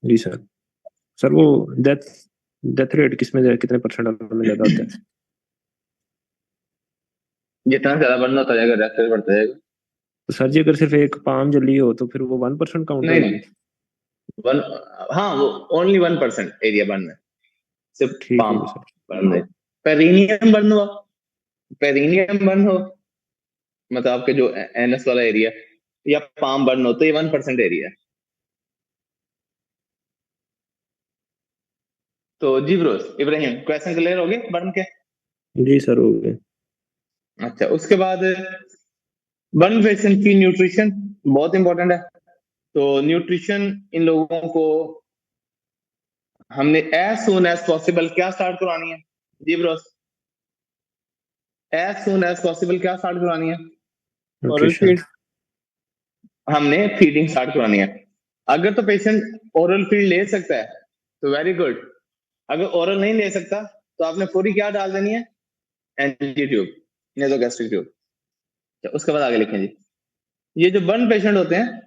S2: जी सर। सर वो डेथ डेथ रेट किसमें कितने % में ज्यादा होता है?
S1: जितना ज्यादा बर्न होता जाएगा डेथ रेट बढ़ता जाएगा।
S2: तो सर जी अगर सिर्फ एक पाम जली हो तो फिर वो 1% काउंट
S1: नहीं
S2: होगी?
S1: नहीं, वन, हाँ वो ओनली 1% एरिया बर्न है, सिर्फ
S2: ठीक
S1: पाम
S2: है सर।
S1: बर्न है। पेरिनियम बर्न हुआ, पेरिनियम बर्न हो मतलब आपके जो एनएस वाला एरिया या पाम बर्न हो तो ये 1% एरिया है। तो जी ब्रोस इब्राहिम क्वेश्चन क्लियर हो गए बर्न के?
S2: जी सर हो गए।
S1: अच्छा, उसके बाद बर्न पेशेंट की न्यूट्रिशन बहुत इंपॉर्टेंट है। तो न्यूट्रिशन इन लोगों को हमने एज सून एज पॉसिबल क्या स्टार्ट करवानी है? जी bros, as soon as possible क्या स्टार्ट करवानी है?
S5: Oral
S2: nutrition.
S5: फीड।
S1: हमने फीडिंग स्टार्ट करवानी है। अगर तो पेशेंट ओरल फीड ले सकता है तो वेरी गुड, अगर ओरल नहीं ले सकता तो आपने पूरी क्या डाल देनी है, एनजी ट्यूब, नेज़ोगैस्ट्रिक ट्यूब। उसके बाद आगे लिखें जी, ये जो बर्न पेशेंट होते हैं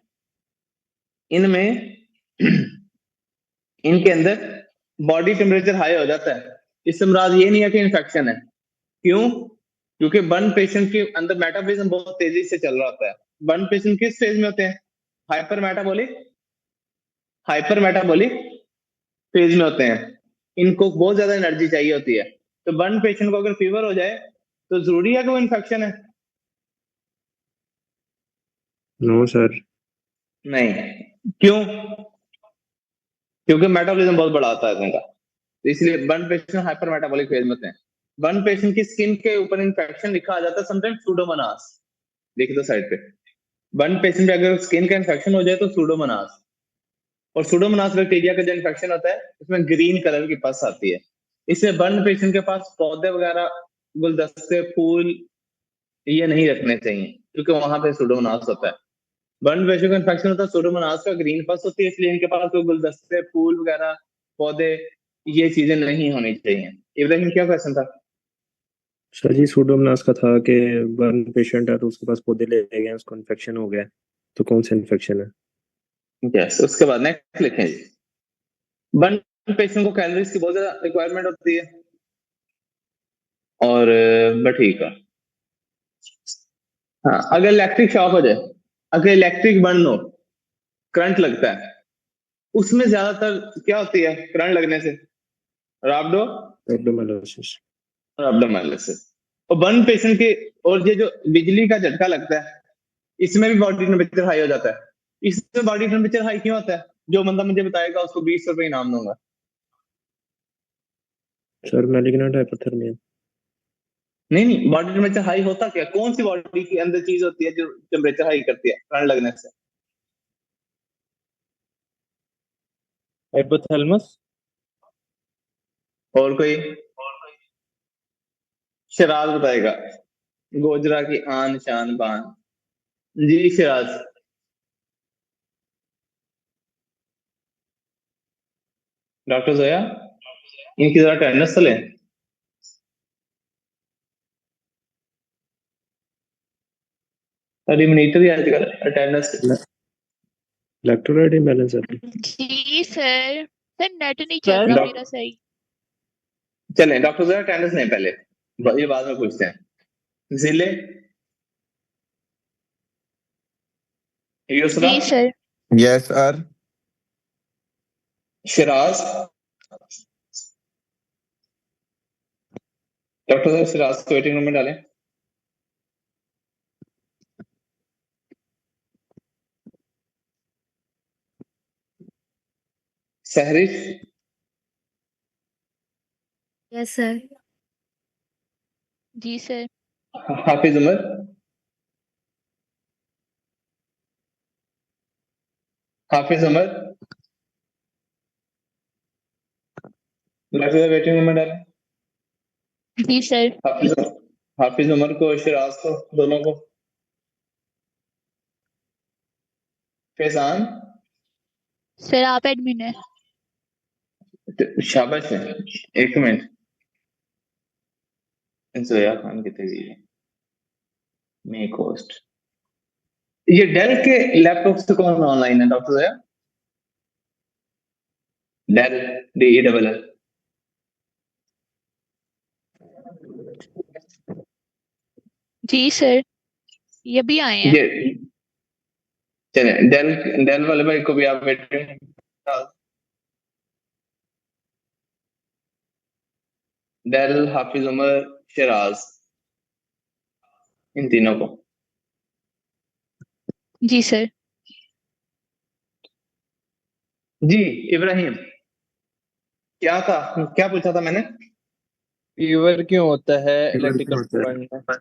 S1: इनमें इनके अंदर बॉडी टेम्परेचर हाई हो जाता है। इससे मुराद ये नहीं है कि इन्फेक्शन है, क्यों? क्योंकि बर्न पेशेंट के अंदर मेटाबॉलिज्म बहुत तेजी से चल रहा होता है। बर्न पेशेंट किस स्टेज में होते हैं? हाइपर मेटाबॉलिक फेज में होते हैं। इनको बहुत ज्यादा एनर्जी चाहिए होती है। तो बर्न पेशेंट को अगर फीवर हो जाए तो जरूरी है कि वो इन्फेक्शन है?
S2: No sir.
S1: नहीं। क्यों? क्योंकि मेटाबॉलिज्म बहुत बड़ा होता है इनका, तो इसलिए burn patient hyper metabolic phase में होते हैं। बर्न पेशेंट की स्किन के ऊपर इन्फेक्शन लिखा आ जाता है समटाइम्स सूडोमोनास, लिख दो साइड पे। बर्न पेशेंट पे अगर स्किन का इन्फेक्शन हो जाए तो सूडोमोनास, और सूडोमोनास बैक्टीरिया का जो इन्फेक्शन होता है उसमें ग्रीन कलर की पस आती है। इसमें बर्न पेशेंट के पास पौधे वगैरह, गुलदस्ते, फूल ये नहीं रखने चाहिए, क्योंकि वहां पे सूडोमोनास होता है। बर्न पेशेंट का इन्फेक्शन होता है सूडोमोनास का, ग्रीन पस होती है, इसलिए इनके पास कोई गुलदस्ते, फूल वगैरह, पौधे, ये चीजें नहीं होनी चाहिए। इब्राहिम क्या क्वेश्चन था?
S2: सर जी सूडोमोनास का था कि बर्न पेशेंट है तो उसके पास पौधे ले गए, उसको इन्फेक्शन हो गया, तो कौन सा इन्फेक्शन है?
S1: यस, उसके बाद नेक्स्ट लिखें जी। बर्न पेशेंट को कैलोरीज की बहुत ज्यादा रिक्वायरमेंट होती है, और बट ठीक है। हाँ, अगर इलेक्ट्रिक शॉक हो जाए, अगर इलेक्ट्रिक बर्न हो, करंट लगता है, उसमें ज्यादातर क्या होती है करंट लगने से? राब्डो,
S2: एब्डोमेनोसिस।
S1: एब्डोमेनलिसिस। और बर्न पेशेंट के, और ये जो बिजली का झटका लगता है, इसमें भी बॉडी टेम्परेचर हाई हो जाता है। इसमें बॉडी टेम्परेचर हाई क्यों होता है? जो बंदा मुझे बताएगा उसको 20 रुपए इनाम दूंगा।
S2: Sir malignant hypothermia.
S1: नहीं नहीं, बॉडी टेम्परेचर हाई होता क्या, कौन सी बॉडी के अंदर चीज होती है जो टेम्परेचर हाई करती है करंट लगने से?
S5: हाइपोथैलेमस।
S1: और कोई? शराज बताएगा, गोजरा की आन शान बान। जी शराज। डॉक्टर जोया, इनकी जरा अटेंडेंस तो लें। अरे मॉनिटर ही आजकल अटेंडेंस।
S2: इलेक्ट्रोलाइट इम्बैलेंस है।
S3: जी सर नेट नहीं चल
S5: सर
S3: रहा
S1: डॉक्टर
S3: मेरा सही।
S1: चलें, डॉक्टर जोया अटेंडेंस नहीं पहले, ये बाद में पूछते हैं। जिले, यूसरा,
S3: जी sir.
S4: Yes, sir.
S1: Shiraz, doctor साहब शिराज को वेटिंग रूम में डालें। Sehrish,
S6: yes sir.
S3: जी सर।
S1: हाफिज उमर, हाफिज उमर, डॉक्टर साहब वेटिंग रूम में डालें।
S3: जी सर।
S1: हाफिज हाफिज उमर को, शिराज को, दोनों को। फैजान,
S3: सर आप एडमिन है।
S1: शाबाश है। एक मिनट, जोया खान कितने गई है? मे कोस्ट। ये डेल के लैपटॉप से कौन ऑनलाइन है डॉक्टर जोया? Dell, DELL।
S3: जी सर ये भी आए हैं।
S1: ये चले, डेल, डेल वाले भाई को भी आप वेटिंग, डेल, हाफिज उमर, शिराज, इन तीनों को।
S3: जी सर।
S1: जी इब्राहिम, क्या था, क्या पूछा था मैंने?
S5: फीवर क्यों होता है
S2: फीवर क्यों
S5: इलेक्ट्रिकल
S2: होता है?
S5: बर्न में?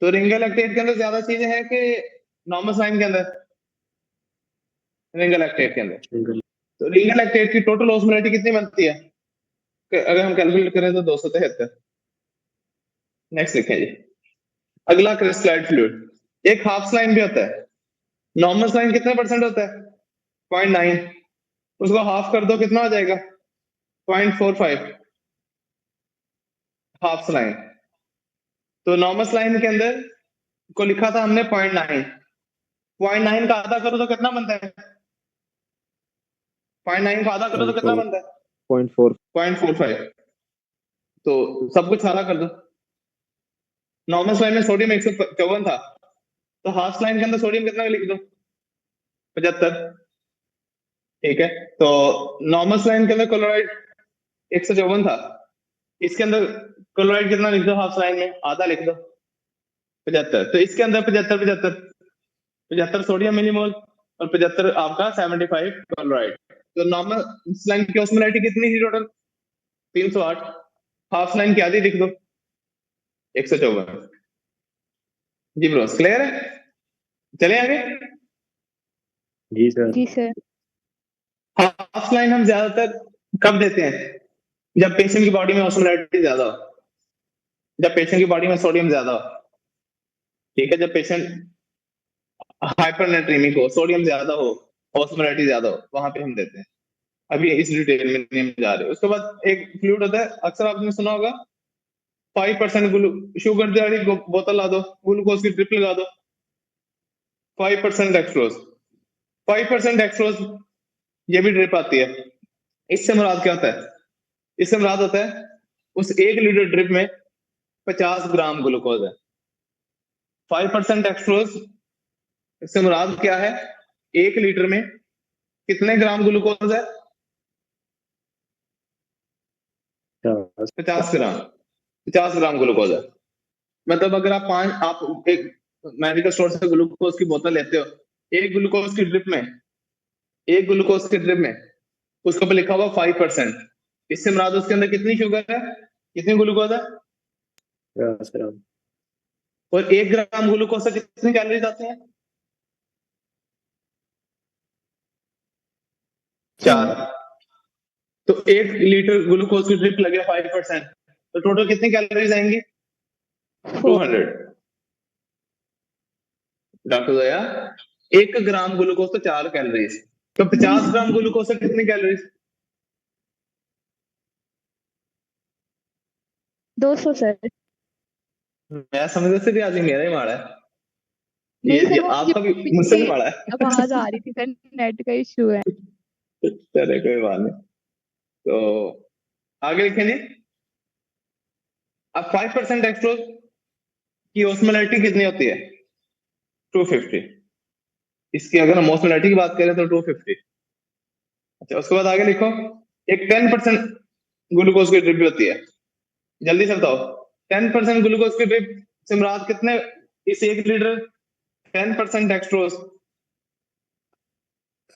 S1: तो रिंगल लैक्टेट के अंदर ज्यादा चीजें हैं कि नॉर्मल स्लाइम के अंदर? रिंगल लैक्टेट के अंदर।
S2: सिंगल
S1: तो रिंगल लैक्टेट की टोटल ऑस्मोलैरिटी कितनी बनती है? अगर हम कैलकुलेट करें तो 273। नेक्स्ट लिखें जी। अगला क्रिस्टलाइट फ्लूइड, एक हाफ स्लाइम भी होता है। नॉर्मल स्लाइम कितने परसेंट होता है? 0.9। उसको हाफ कर दो, कितना हो जाएगा? 0.45 हाफ स्लाइम। तो नॉर्मल स्लाइम के अंदर को लिखा था हमने 0.9। 0.9 का आधा करो तो कितना बनता है? 0.9 का आधा करो तो कितना बनता है?
S2: 0.4
S1: 0.45। तो सब कुछ सारा कर दो। नॉर्मल स्लाइम में सोडियम 154 था, तो हाफ स्लाइम के अंदर सोडियम कितना लिख दो? 75। ठीक है, तो नॉर्मल स्लाइम के अंदर क्लोराइड 154 था, इसके अंदर क्लोराइड कितना लिख दो? हाफ स्लाइम में आधा लिख दो, 75। तो इसके अंदर 75 सोडियम मिलीमोल और 75 आपका 75 क्लोराइड। तो नॉर्मल स्लाइम की ऑस्मोलैरिटी कितनी थी टोटल? 308। हाफ स्लाइम की आधी लिख दो, 154। जी ब्रो, क्लियर है? चले आगे।
S2: जी सर।
S3: जी सर।
S1: हाफ स्लाइम हम ज्यादातर कब देते हैं? जब पेशेंट की बॉडी में ऑस्मोलैरिटी ज्यादा हो, जब पेशेंट की बॉडी में सोडियम ज्यादा हो। ठीक है, जब पेशेंट हाइपरनेट्रीमिक हो, सोडियम ज्यादा हो, ऑस्मोलैरिटी ज्यादा हो, वहां पे हम देते हैं। अभी इस डिटेल में नहीं जा रहे। उसके बाद एक फ्लूइड होता है, अक्सर आपने सुना होगा, 5% शुगर वाली बोतल ला दो, ग्लूकोज की ड्रिप लगा दो, 5% डेक्सट्रोज। 5% डेक्सट्रोज ये भी ड्रिप आती है। इससे मुराद क्या होता है? इससे मुराद होता है उस 1 लीटर ड्रिप में 50 ग्राम ग्लूकोज है। 5% डेक्सट्रोज, इससे मुराद क्या है? 1 लीटर में कितने ग्राम ग्लूकोज है? 50 ग्राम। 50 ग्राम ग्लूकोज है। मतलब अगर आप एक मेडिकल स्टोर से ग्लूकोज की बोतल लेते हो, एक ग्लूकोज की ड्रिप में उसके ऊपर लिखा हुआ 5%। इससे मुराद उसके अंदर कितनी शुगर है, कितनी ग्लूकोज है?
S2: 50 ग्राम।
S1: और 1 ग्राम ग्लूकोज से कितनी कैलोरीज आती हैं? 4। तो 1 लीटर ग्लूकोज की ड्रिप लगे 5%, तो टोटल कितनी कैलोरीज आएंगी? 200। डॉक्टर दया, 1 ग्राम ग्लूकोज तो 4 कैलोरीज, तो 50 ग्राम ग्लूकोज से कितनी कैलोरीज?
S3: 200 सर।
S1: मैं समझ से भी आज मेरा ही माड़ा है,
S3: नहीं
S1: ये
S3: सर, वो
S1: आपका भी मुझसे भी माड़ा है।
S3: आवाज आ रही थी सर, नेट का इशू है।
S1: चले कोई बात नहीं। तो आगे लिखें जी। अब 5% डेक्सट्रोज की ऑस्मोलैरिटी कितनी होती है? 250। इसकी अगर हम ऑस्मोलैरिटी की बात करें तो 250। अच्छा, उसके बाद आगे लिखो, एक 10% ग्लूकोज की ड्रिप भी होती है। जल्दी से बताओ, 10% ग्लूकोज की ड्रिप से मुराद कितने? इस 1 लीटर 10% डेक्सट्रोज,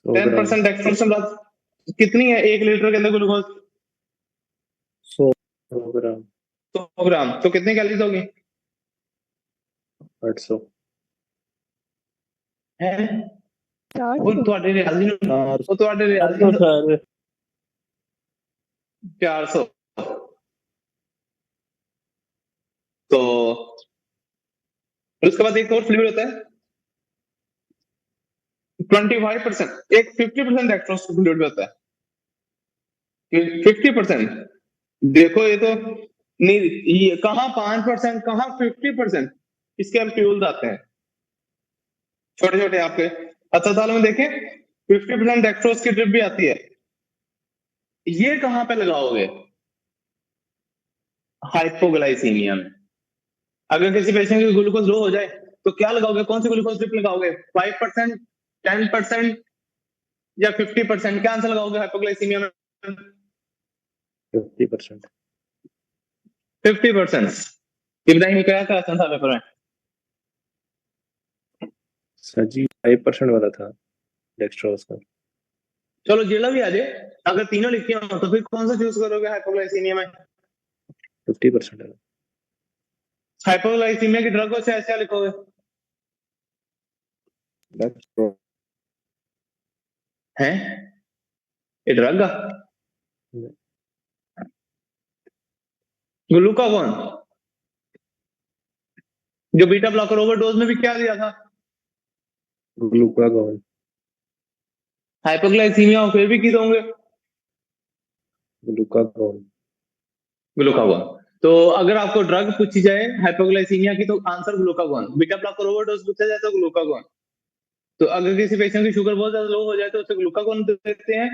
S1: 10% डेक्सट्रोज से मुराद कितनी है 1 लीटर के अंदर ग्लूकोज?
S2: 100 ग्राम।
S1: 100 ग्राम। तो कितनी कैलोरीज होगी?
S2: 800
S1: है वो
S3: 400।
S1: ਤੁਹਾਡੇ ਰਿਆਜ਼ੀ ਨੂੰ
S2: 400
S1: ਉਹ ਤੁਹਾਡੇ ਰਿਆਜ਼ੀ ਨੂੰ
S2: सर।
S1: 400। तो उसके बाद एक और फ्लूइड होता है 25%, एक 50% डेक्सट्रोज फ्लूइड भी होता है। 50%, देखो ये तो नहीं, ये कहाँ 5%, कहाँ 50%, इसके एम्प्यूल्स आते हैं छोटे छोटे आपके अस्पतालों में देखें, 50% डेक्सट्रोज की ड्रिप भी आती है। ये कहाँ पे लगाओगे? हाइपोग्लाइसीमिया में। अगर किसी पेशेंट की ग्लूकोज लो हो जाए तो क्या लगाओगे? कौन सी ग्लूकोज ड्रिप लगाओगे? 5%, 10% या 50%? क्या आंसर लगाओगे हाइपोग्लाइसीमिया में?
S2: 50%।
S1: 50%। इब्राहिम क्या क्वेश्चन था पेपर में?
S2: सर जी 5% वाला था डेक्सट्रोज का।
S1: चलो जिला भी आ जाए, अगर तीनों लिखे हो तो फिर कौन सा चूज करोगे हाइपोग्लाइसीमिया में?
S2: 50% है।
S1: हाइपोग्लाइसीमिया की ड्रग को ऐसे क्या लिखोगे?
S4: Dextro.
S1: हैं ये ड्रग का ग्लूकागोन, जो बीटा ब्लॉकर ओवरडोज में भी क्या दिया था?
S2: ग्लूकागॉन,
S1: हाइपोग्लाइसीमिया हो फिर भी की दोगे
S2: ग्लूकागॉन।
S1: ग्लूकागोन। तो अगर आपको ड्रग पूछी जाए हाइपोग्लाइसीमिया की तो answer glucagon, beta blocker overdose पूछा जाए तो ग्लूकागोन। तो अगर किसी पेशेंट की शुगर बहुत ज्यादा लो हो जाए तो उसे ग्लूकागोन देते हैं,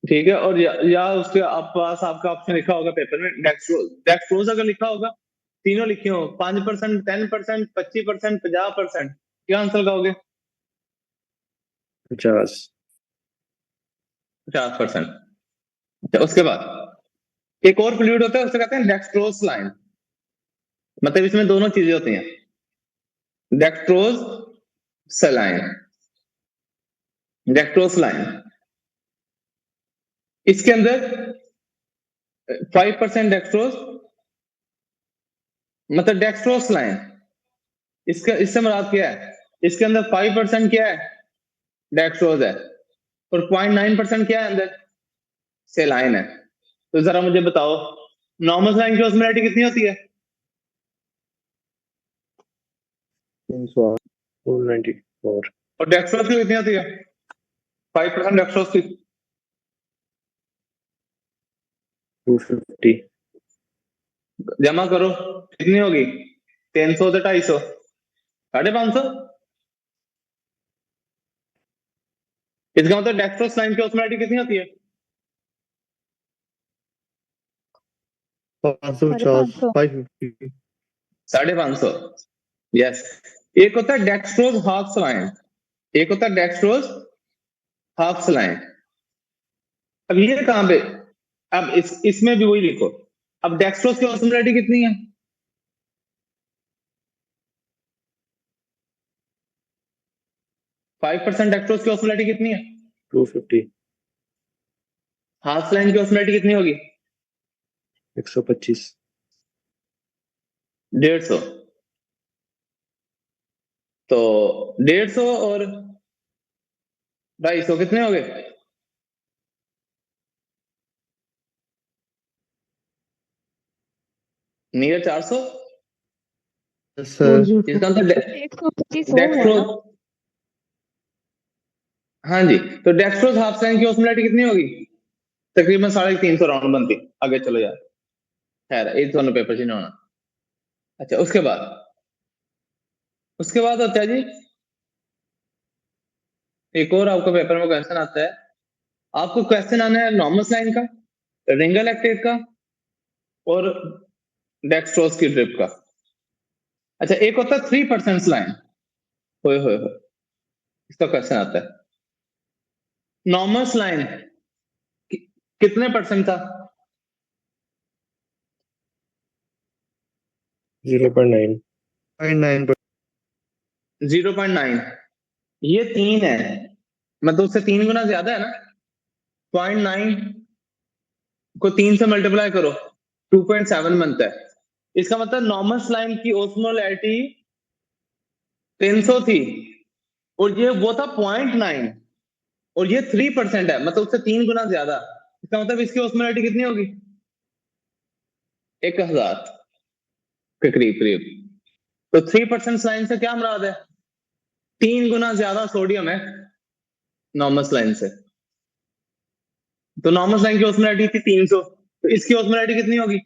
S1: ठीक है। और या उसके पास आपका ऑप्शन लिखा होगा पेपर में डेक्सट्रोज। डेक्सट्रोज अगर लिखा होगा, तीनों लिखे हो 5%, 10%, 25%, 50%, क्या आंसर लगाओगे?
S2: 50।
S1: 50%। उसके बाद एक और फ्लूइड होता है उसे कहते हैं डेक्सट्रोज लाइन, मतलब इसमें दोनों चीजें होती हैं, डेक्सट्रोज सलाइन। डेक्सट्रोज लाइन इसके अंदर 5% डेक्सट्रोज, मतलब डेक्सट्रोज लाइन इसका इससे मुराद क्या है? इसके अंदर 5% क्या है? डेक्सट्रोज है, और 0.9% क्या है अंदर? सेलाइन है। तो जरा मुझे बताओ नॉर्मल लाइन की ऑस्मोलैरिटी कितनी होती है?
S4: 300.
S2: 294,
S1: और डेक्सट्रोज की कितनी होती है? 5% डेक्सट्रोज की
S2: 250,
S1: जमा करो कितनी होगी? 300 से 250, 550। इसका मतलब डेक्सट्रोज लाइन की ऑस्मोलैरिटी कितनी होती है?
S4: 550.
S3: 550।
S4: 550.
S1: 550। यस। एक होता है डेक्सट्रोज हाफ लाइन, एक होता है डेक्सट्रोज हाफ लाइन। अब ये कहां पे? अब इसमें भी वही लिखो। अब डेक्सट्रोज की ऑस्मोलैरिटी कितनी है? 5% डेक्सट्रोज की ऑस्मोलैरिटी कितनी है?
S2: 250,
S1: हाफ लाइन की ऑस्मोलैरिटी कितनी होगी?
S2: 125,
S1: 150। तो 150 और 250 कितने हो गए? नियर 400।
S4: Yes, sir.
S1: इसका मतलब
S3: 125 हो गया ना?
S1: डेक्सट्रोज, हाँ जी, तो डेक्सट्रोज हाफ लाइन की ऑस्मोलैरिटी कितनी होगी? तकरीबन 350 राउंड बनती। आगे चलो यार, खैर एक दोनों पेपर जी होना। अच्छा उसके बाद होता है जी, एक और आपको पेपर में क्वेश्चन आता है। आपको क्वेश्चन आना है नॉर्मल लाइन का, रिंगल लैक्टेट का, और डेक्सट्रोज की ड्रिप का। अच्छा एक होता है 3% लाइन। होए होए होए, इसका क्वेश्चन आता है नॉर्मल लाइन कितने परसेंट था?
S2: 0.9,
S4: 0.9.
S1: 0.9। ये 3 है, मतलब उससे 3 गुना ज्यादा है ना। 0.9 को 3 से मल्टीप्लाई करो, 2.7 बनता है। इसका मतलब नॉर्मल लाइन की ओस्मोलैरिटी 300 थी, और ये वो था 0.9, और ये 3% है, मतलब उससे 3 गुना ज्यादा। इसका मतलब इसकी ओस्मोलैरिटी कितनी होगी? 1000 के करीब करीब। तो 3% लाइन से क्या मुराद है? 3 गुना ज्यादा सोडियम है नॉर्मल लाइन से। तो नॉर्मल लाइन की ओस्मोलैरिटी थी 300, तो इसकी ओस्मोलैरिटी कितनी होगी?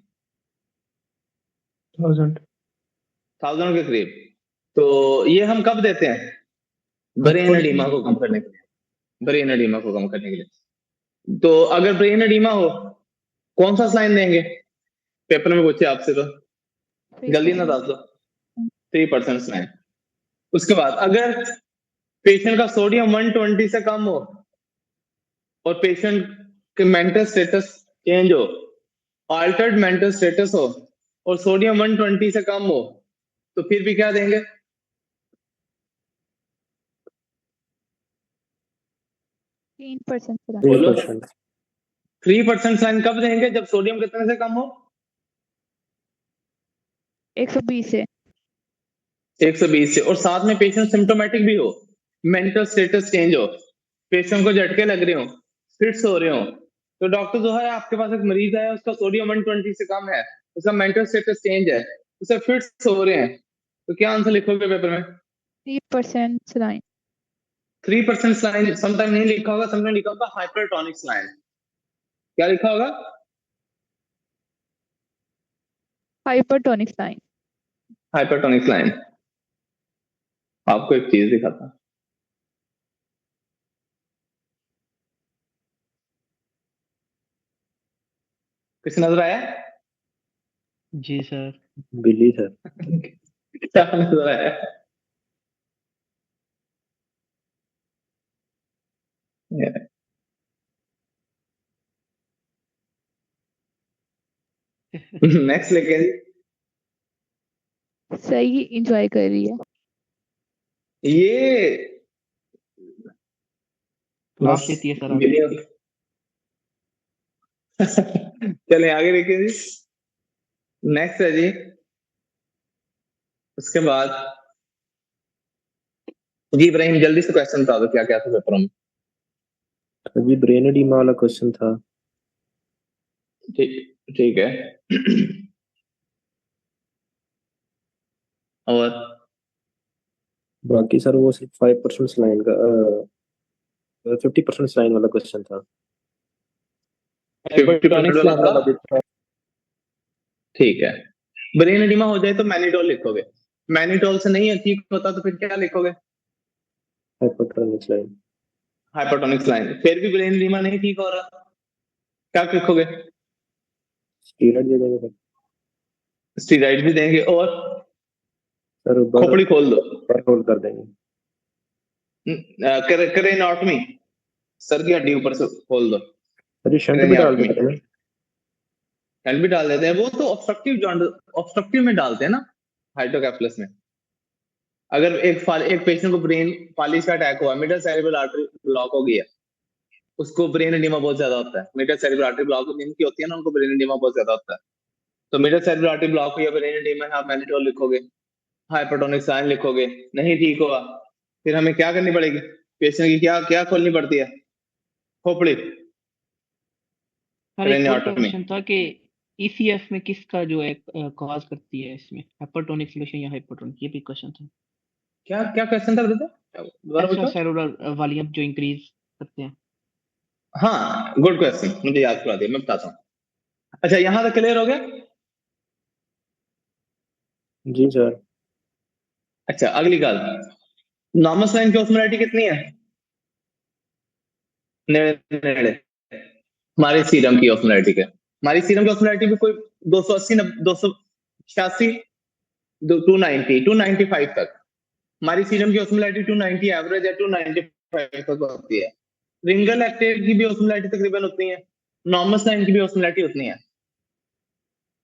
S2: 1000।
S1: 1000 के करीब। तो ये हम कब देते हैं? ब्रेन एडिमा को कम करने के लिए, ब्रेन एडिमा को कम करने के लिए। तो अगर ब्रेन एडिमा हो कौन सा स्लाइन देंगे? पेपर में पूछे आपसे तो जल्दी ना
S3: 3%।
S1: बता दो। 3% स्लाइन। उसके बाद अगर पेशेंट का सोडियम 120 से कम हो और पेशेंट के मेंटल स्टेटस चेंज हो, अल्टर्ड मेंटल स्टेटस हो, और सोडियम 120 से कम हो, तो फिर भी क्या देंगे?
S3: 3% का।
S2: 3%,
S1: 3% साइन कब देंगे? जब सोडियम कितने से कम हो?
S3: 120 से
S1: 120 से, और साथ में पेशेंट सिम्टोमेटिक भी हो, मेंटल स्टेटस चेंज हो, पेशेंट को झटके लग रहे हो, फिट्स हो रहे हो, तो डॉक्टर जो है आपके पास एक मरीज है उसका सोडियम 120 से कम है, उसका मेंटल स्टेटस चेंज है, उसे फिट्स हो रहे हैं, तो क्या आंसर लिखोगे पेपर में?
S3: 3% सलाइन
S1: 3% सलाइन समटाइम नहीं लिखा होगा, समटाइम लिखा होगा हाइपरटोनिक सलाइन। क्या लिखा होगा?
S3: Hypertonic saline
S1: hypertonic saline. आपको एक चीज दिखाता, कुछ नजर आया?
S4: जी सर।
S2: बिल्ली सर।
S1: क्या नजर आया? नेक्स्ट लेके जी।
S3: सही इंजॉय कर रही है।
S1: ये
S4: लास्ट लेती है सर आप।
S1: वीडियो चले आगे देखिए जी। नेक्स्ट है जी, उसके बाद जी इब्राहिम जल्दी से क्वेश्चन बता दो क्या क्या था पेपर में।
S2: सर जी ब्रेन एडीमा वाला क्वेश्चन था।
S1: ठीक ठीक है। और
S2: बाकी सर वो सिर्फ 5% लाइन का 50% लाइन वाला क्वेश्चन था।
S1: 50% वाला था,
S2: भी था।
S1: ठीक है। ब्रेन एडिमा हो जाए तो मैनिटोल लिखोगे, मैनिटोल से नहीं ठीक होता तो फिर क्या लिखोगे?
S2: Hypertonic line.
S1: Hypertonic line. फिर भी ब्रेन एडिमा नहीं ठीक हो रहा, क्या लिखोगे?
S2: स्टीरॉइड दे देंगे
S1: स्टीरॉइड भी देंगे, और
S2: सर
S1: खोपड़ी खोल दो,
S2: होल्ड कर देंगे।
S1: करेनॉटमी, सर की हड्डी ऊपर से खोल दो,
S2: सर ये शंट भी डाल देते हैं ना?
S1: शंट भी डाल देते हैं, वो तो ऑब्स्ट्रक्टिव में डालते हैं ना, हाइड्रोकेफलस में। अगर एक पेशेंट को ब्रेन पालिस का अटैक हुआ, मिडल सेरेब्रल आर्टरी ब्लॉक हो गया, उसको ब्रेन एडिमा बहुत ज्यादा होता है। मिडल सेरेब्रल आर्टरी ब्लॉक जिनकी होती है ना, उनको ब्रेन एडिमा बहुत ज्यादा होता है। तो मिडल सेरेब्रल आर्टरी ब्लॉक हुई या ब्रेन एडिमा है, आप मैनिटोल लिखोगे, हाइपरटोनिक साइन लिखोगे, नहीं ठीक हुआ फिर हमें क्या करनी पड़ेगी? पेशेंट की क्या क्या खोलनी पड़ती है? खोपड़ी,
S6: सर एक और
S1: क्रेनियोटमी।
S6: क्वेश्चन था कि ईसीएफ में किसका जो है कॉज करती है इसमें, हाइपरटोनिक सिलेशन या हाइपोटोनिक, ये भी क्वेश्चन था।
S1: क्या क्या क्वेश्चन था बेटा, दोबारा
S6: एक्स्ट्रा
S1: पूछो।
S6: सेलुलर वॉल्यूम जो इंक्रीज करते हैं।
S1: हाँ गुड क्वेश्चन, मुझे याद करा दिया, मैं बताता हूँ। अच्छा यहाँ तक क्लियर हो गया?
S2: जी सर।
S1: अच्छा अगली गल, नॉर्मल साइन की ऑस्मोलैरिटी कितनी है? नेड़े नेड़े हमारे सीरम की ऑस्मोलैरिटी के, हमारी सीरम की ऑस्मोलैरिटी भी कोई 280 286 290 295 तक, हमारी सीरम की ऑस्मोलैरिटी 290 एवरेज है, 295 तक होती है। रिंगल लैक्टेट की भी ऑस्मोलैरिटी तकरीबन उतनी है, नॉर्मल साइन की भी ऑस्मोलैरिटी उतनी है।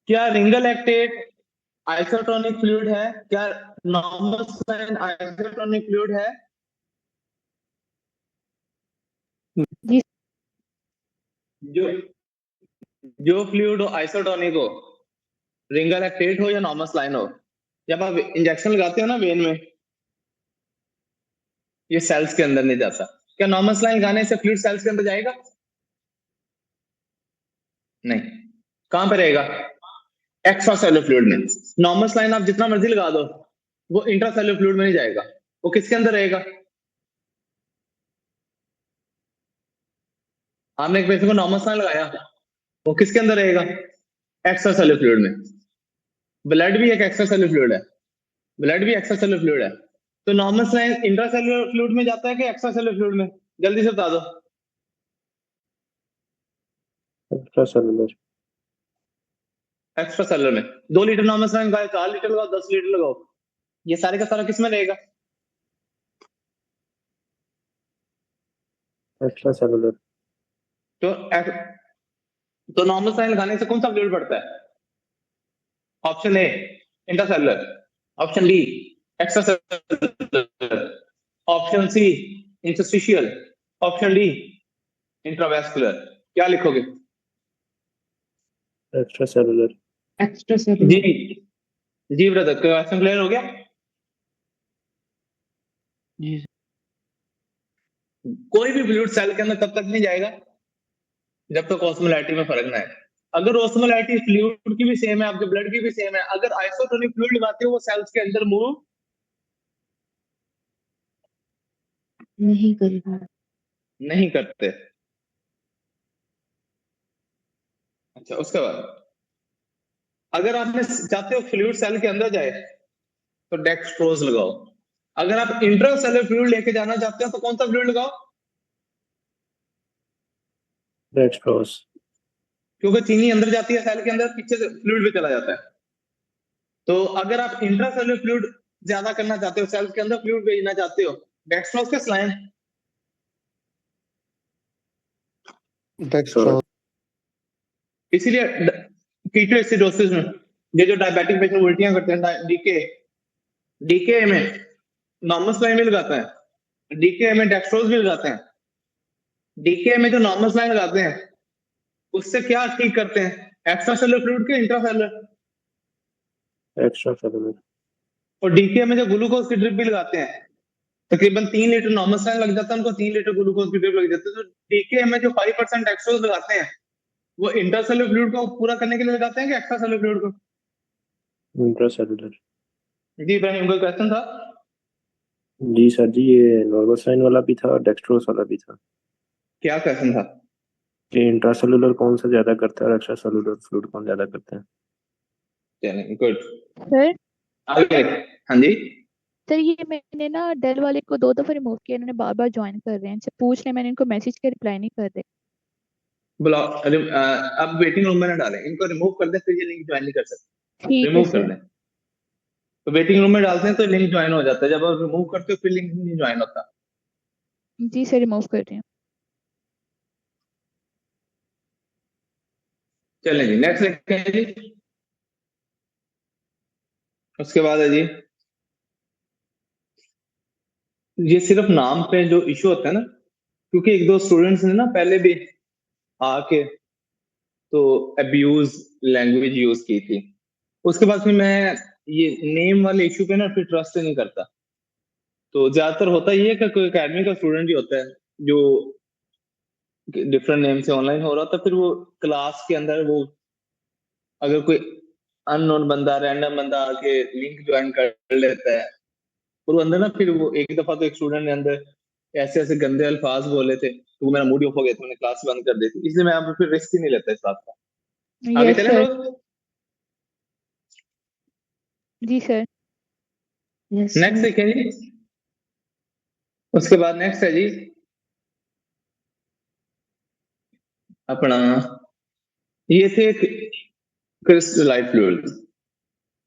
S1: क्या रिंगल लैक्टेट आइसोटोनिक फ्लूइड है? क्या नॉर्मल साइन आइसोटोनिक फ्लूइड है?
S3: जी
S1: जो जो फ्लूइड हो आइसोटोनिक हो, रिंगल लैक्टेट हो या नॉर्मल साइन हो, जब आप इंजेक्शन लगाते हो ना वेन में, ये सेल्स के अंदर नहीं जाता। क्या नॉर्मल साइन लगाने से फ्लूइड सेल्स के अंदर जाएगा? नहीं। कहां पर रहेगा? एक्स्ट्रा सेलुलर फ्लूइड में। नॉर्मल साइन आप जितना मर्जी लगा दो, वो इंट्रा सेलुलर फ्लूइड में नहीं जाएगा, वो किसके अंदर रहेगा? आपने एक पेशेंट को नॉर्मल साइन लगाया, वो किसके अंदर रहेगा? एक्स्ट्रा सेलुलर फ्लूइड में। ब्लड भी एक एक्स्ट्रा सेलुलर फ्लूइड है, ब्लड भी एक्स्ट्रा सेलुलर फ्लूइड है। तो normal saline intra cellular fluid में जाता है कि एक्स्ट्रा सेलुलर फ्लूइड में? जल्दी से बता दो।
S2: Extra cellular.
S1: एक्स्ट्रा सेलुलर में। 2 लीटर नॉर्मल साइन लगाओ, 4 लीटर लगाओ, 10 लीटर लगाओ, ये सारे का सारा किस में रहेगा?
S2: Extra cellular.
S1: तो नॉर्मल साइन लगाने से कौन सा फ्लूइड बढ़ता है? Option A intracellular, option B extracellular, option C interstitial, option D intravascular. क्या लिखोगे?
S2: Extracellular.
S6: Extracellular.
S1: जी जी ब्रदर, क्वेश्चन क्लियर हो गया?
S6: जी सर।
S1: कोई भी फ्लूइड सेल के अंदर तब तक नहीं जाएगा जब तक ऑस्मोलैरिटी में फर्क ना है। अगर ऑस्मोलैरिटी फ्लूइड की भी सेम है, आपके ब्लड की भी सेम है, अगर आइसोटोनिक फ्लूइड लगाते हो वो सेल्स के अंदर मूव
S3: नहीं करेगा।
S1: नहीं करते। अच्छा, उसके बाद अगर आपने चाहते हो फ्लूइड सेल के अंदर जाए तो डेक्सट्रोज लगाओ। अगर आप इंट्रासेलुलर फ्लूइड लेके जाना चाहते हो तो कौन सा फ्लूइड लगाओ?
S2: डेक्सट्रोज।
S1: क्योंकि चीनी अंदर जाती है सेल के अंदर, पीछे से फ्लूइड भी चला जाता है। तो अगर आप इंट्रासेलुलर फ्लूइड ज्यादा करना चाहते हो, सेल्स के अंदर फ्लूइड भेजना चाहते हो, डेक्सट्रोज के स्लाइन।
S2: डेक्सट्रोज।
S1: इसीलिए कीटोएसिडोसिस में ये जो डायबिटिक पेशेंट उल्टियां करते हैं, डीके में नॉर्मल स्लाइन भी लगाते हैं, डीके में डेक्सट्रोज भी लगाते हैं। डीके में जो नॉर्मल स्लाइन लगाते हैं उससे क्या ठीक करते हैं, एक्स्ट्रा सेलुलर फ्लूइड के इंट्रासेलुलर?
S2: Extra cellular.
S1: और डीके में जो ग्लूकोज की ड्रिप भी लगाते हैं, तकरीबन 3 लीटर नॉर्मल स्लाइन लग जाता है उनको, 3 लीटर ग्लूकोज की ड्रिप लग जाती है। तो डीके में जो 5% डेक्सट्रोज लगाते हैं वो इंट्रासेलुलर फ्लूइड को पूरा करने के लिए लगाते हैं कि एक्स्ट्रा सेलुलर फ्लूइड को?
S2: इंट्रासेलुलर।
S1: जी इब्राहिम, कोई क्वेश्चन था?
S2: जी सर जी, ये नॉर्मल साइन वाला भी था और डेक्सट्रोज वाला भी था
S1: क्या क्वेश्चन था?
S2: कि इंट्रासेलुलर कौन सा ज्यादा करता है और एक्स्ट्रा सेलुलर फ्लूइड कौन ज्यादा करता है।
S1: चलिए गुड।
S3: सर
S1: आगे। हाँ जी।
S3: सर ये मैंने ना डेल वाले को 2 दफा रिमूव किया, इन्होंने बार बार ज्वाइन कर रहे हैं। इनसे पूछ रहे, मैंने इनको मैसेज किया, रिप्लाई नहीं कर रहे।
S1: ब्लॉक अब वेटिंग रूम में ना डालें, इनको रिमूव कर दें, फिर ये लिंक ज्वाइन नहीं कर सकते।
S3: ठीक है
S1: रिमूव कर
S3: सर।
S1: दें तो वेटिंग रूम में डालते हैं तो लिंक ज्वाइन हो जाता है, जब आप रिमूव करते हो फिर लिंक नहीं ज्वाइन होता।
S3: जी सर, रिमूव कर रही हूँ।
S1: चलें जी, नेक्स्ट देखते हैं जी। उसके बाद है जी, ये सिर्फ नाम पे जो इशू होता है ना, क्योंकि एक दो स्टूडेंट्स ने ना पहले भी आके तो अब्यूज लैंग्वेज यूज की थी, उसके बाद फिर मैं ये नेम वाले इशू पे ना फिर ट्रस्ट नहीं करता। तो ज्यादातर होता ये है कि कोई अकेडमी का स्टूडेंट ही होता है जो डिफरेंट नेम से ऑनलाइन हो रहा था, फिर वो क्लास के अंदर वो अगर कोई अननोन बंदा, रैंडम बंदा आके लिंक ज्वाइन कर लेता है, और वो अंदर ना फिर वो एक दफा तो एक स्टूडेंट ने अंदर ऐसे ऐसे गंदे अल्फाज बोले थे तो मेरा मूड ऑफ हो गया था, मैंने क्लास बंद कर दी थी। इसलिए मैं अब फिर रिस्क ही नहीं लेता इस बात का। आगे
S3: यस
S1: चलें
S3: सर।
S1: दोस्त?
S3: जी सर। यस
S1: नेक्स्ट देखें जी। उसके बाद नेक्स्ट है जी अपना, ये थे क्रिस्टलाइट फ्लूइड,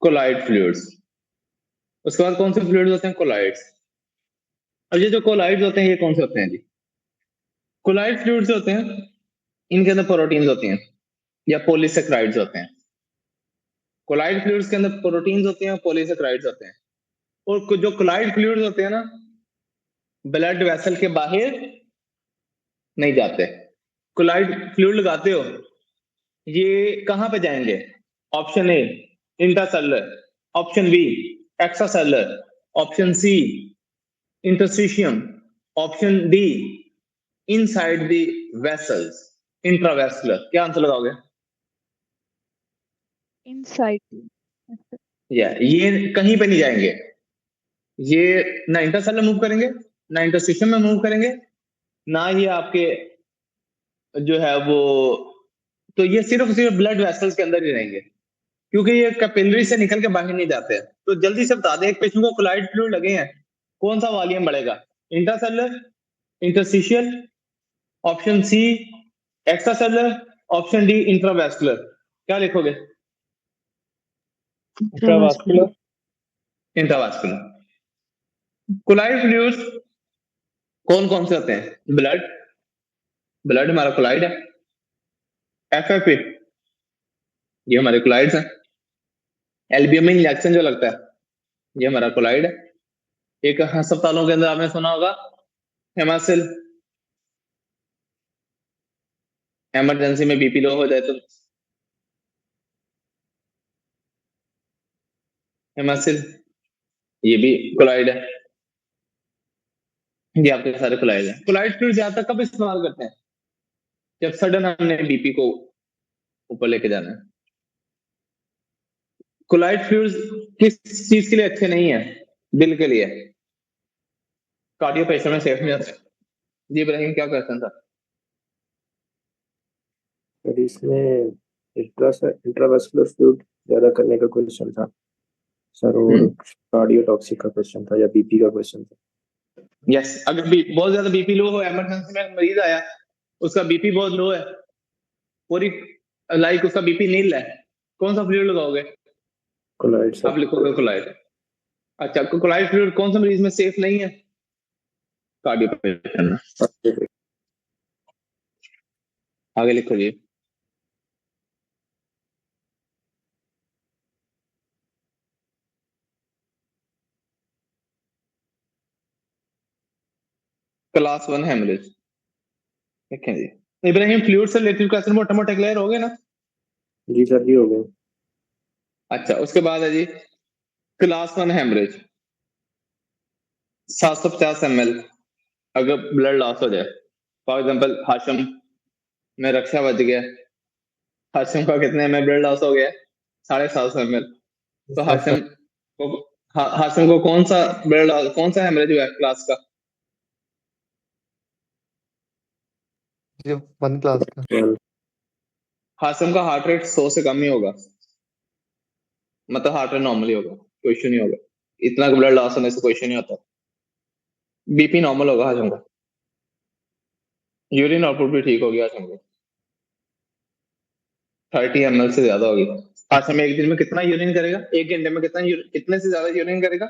S1: कोलाइड फ्लूइड्स। उसके बाद कौन से फ्लूइड्स होते हैं? कोलाइड्स। अब ये जो कोलाइड्स होते हैं ये कौन से होते हैं जी? कोलाइड फ्लूइड्स होते हैं, इनके अंदर प्रोटीन्स होती हैं या पॉलीसेक्राइड्स होते हैं। कोलाइड फ्लूइड्स के अंदर प्रोटीन्स होते हैं, पॉलीसेक्राइड्स होते हैं। और जो कोलाइड फ्लूइड्स होते हैं ना, ब्लड वेसल के बाहर नहीं जाते। कोलाइड फ्लूइड लगाते हो, ये कहां पे जाएंगे? Option A intracellular, option B extracellular, option C interstitium, option D inside the vessels, intravascular. क्या आंसर लगाओगे?
S3: इनसाइड।
S1: ये कहीं पे नहीं जाएंगे, ये ना इंटरसेलुलर मूव करेंगे, ना इंटरस्टिशियम में मूव करेंगे, ना ये आपके जो है वो, तो ये सिर्फ सिर्फ ब्लड वेसल्स के अंदर ही रहेंगे, क्योंकि ये कैपिलरी से निकल के बाहर नहीं जाते हैं। तो जल्दी से बता दें, एक पेशेंट को कोलाइड फ्लूइड लगे हैं, कौन सा वॉल्यूम बढ़ेगा? Intracellular, interstitial, option C extracellular, option D intravascular. क्या लिखोगे?
S5: इंट्रावास्कुलर।
S1: इंट्रावेस्कुलर। कोलाइड फ्लूइड्स कौन कौन से होते हैं? ब्लड, ब्लड हमारा कोलाइड है। एफएफए ये हमारे कोलाइड्स हैं। एल्ब्यूमिन इंजेक्शन जो लगता है ये हमारा कोलाइड है। एक अस्पतालों के अंदर आपने सुना होगा हेमासिल, इमरजेंसी में बीपी लो हो जाए तो हेमासिल, ये भी कोलाइड है, ये आपके सारे कोलाइड है। कोलाइड फ्लूइड ज्यादा कब इस्तेमाल करते हैं? जब सडन हमने बीपी को ऊपर लेके जाना है। कोलाइड फ्लूइड्स किस चीज के लिए अच्छे नहीं है? दिल के लिए, कार्डियो पेशेंट में सेफ नहीं होते। जी इब्राहिम, क्या क्वेश्चन था?
S2: सर इसमें इंट्रावेस्कुलर फ्लूइड ज्यादा करने का क्वेश्चन था सर, और कार्डियोटॉक्सिक का क्वेश्चन था या बीपी का क्वेश्चन था।
S1: यस, अगर बहुत ज्यादा बीपी लो हो, इमरजेंसी में मरीज आया, उसका बीपी बहुत लो है, पूरी लाइक उसका बीपी नील है, कौन सा फ्लूइड लगाओगे?
S2: Colloid sir.
S1: आप लिखोगे कोलाइड। अच्छा, कोलाइड फ्लूइड कौन सा मरीज में सेफ नहीं है? कार्डियो पेशेंट में। आगे लिखो जी। क्लास 1 हेमरेज देखें जी। इब्राहिम, फ्लूइड से रिलेटेड क्वेश्चन मोटा मोटा क्लियर हो गए ना?
S2: जी सर, जी हो गए।
S1: अच्छा, उसके बाद है जी क्लास 1 हेमरेज 750 ml अगर ब्लड लॉस हो जाए, फॉर एग्जांपल हाशिम में रक्षा बच गया, हाशिम का कितने में ब्लड लॉस हो गया? 750 ml। तो हाशिम को कौन सा ब्लड लॉस, कौन सा हेमरेज हुआ है क्लास का?
S7: ये 1 क्लास का।
S1: हाशिम का हार्ट रेट 100 से कम ही होगा, मतलब हार्ट रेट नॉर्मल ही होगा, कोई इशू नहीं होगा। इतना ब्लड लॉस होने से कोई इशू नहीं होता। बीपी नॉर्मल होगा हाशिम का, यूरिन आउटपुट भी ठीक हो गया हाशिम का, 30 ml से ज्यादा होगी। हाशिम एक दिन में कितना यूरिन करेगा? एक घंटे में कितने से ज्यादा यूरिन करेगा?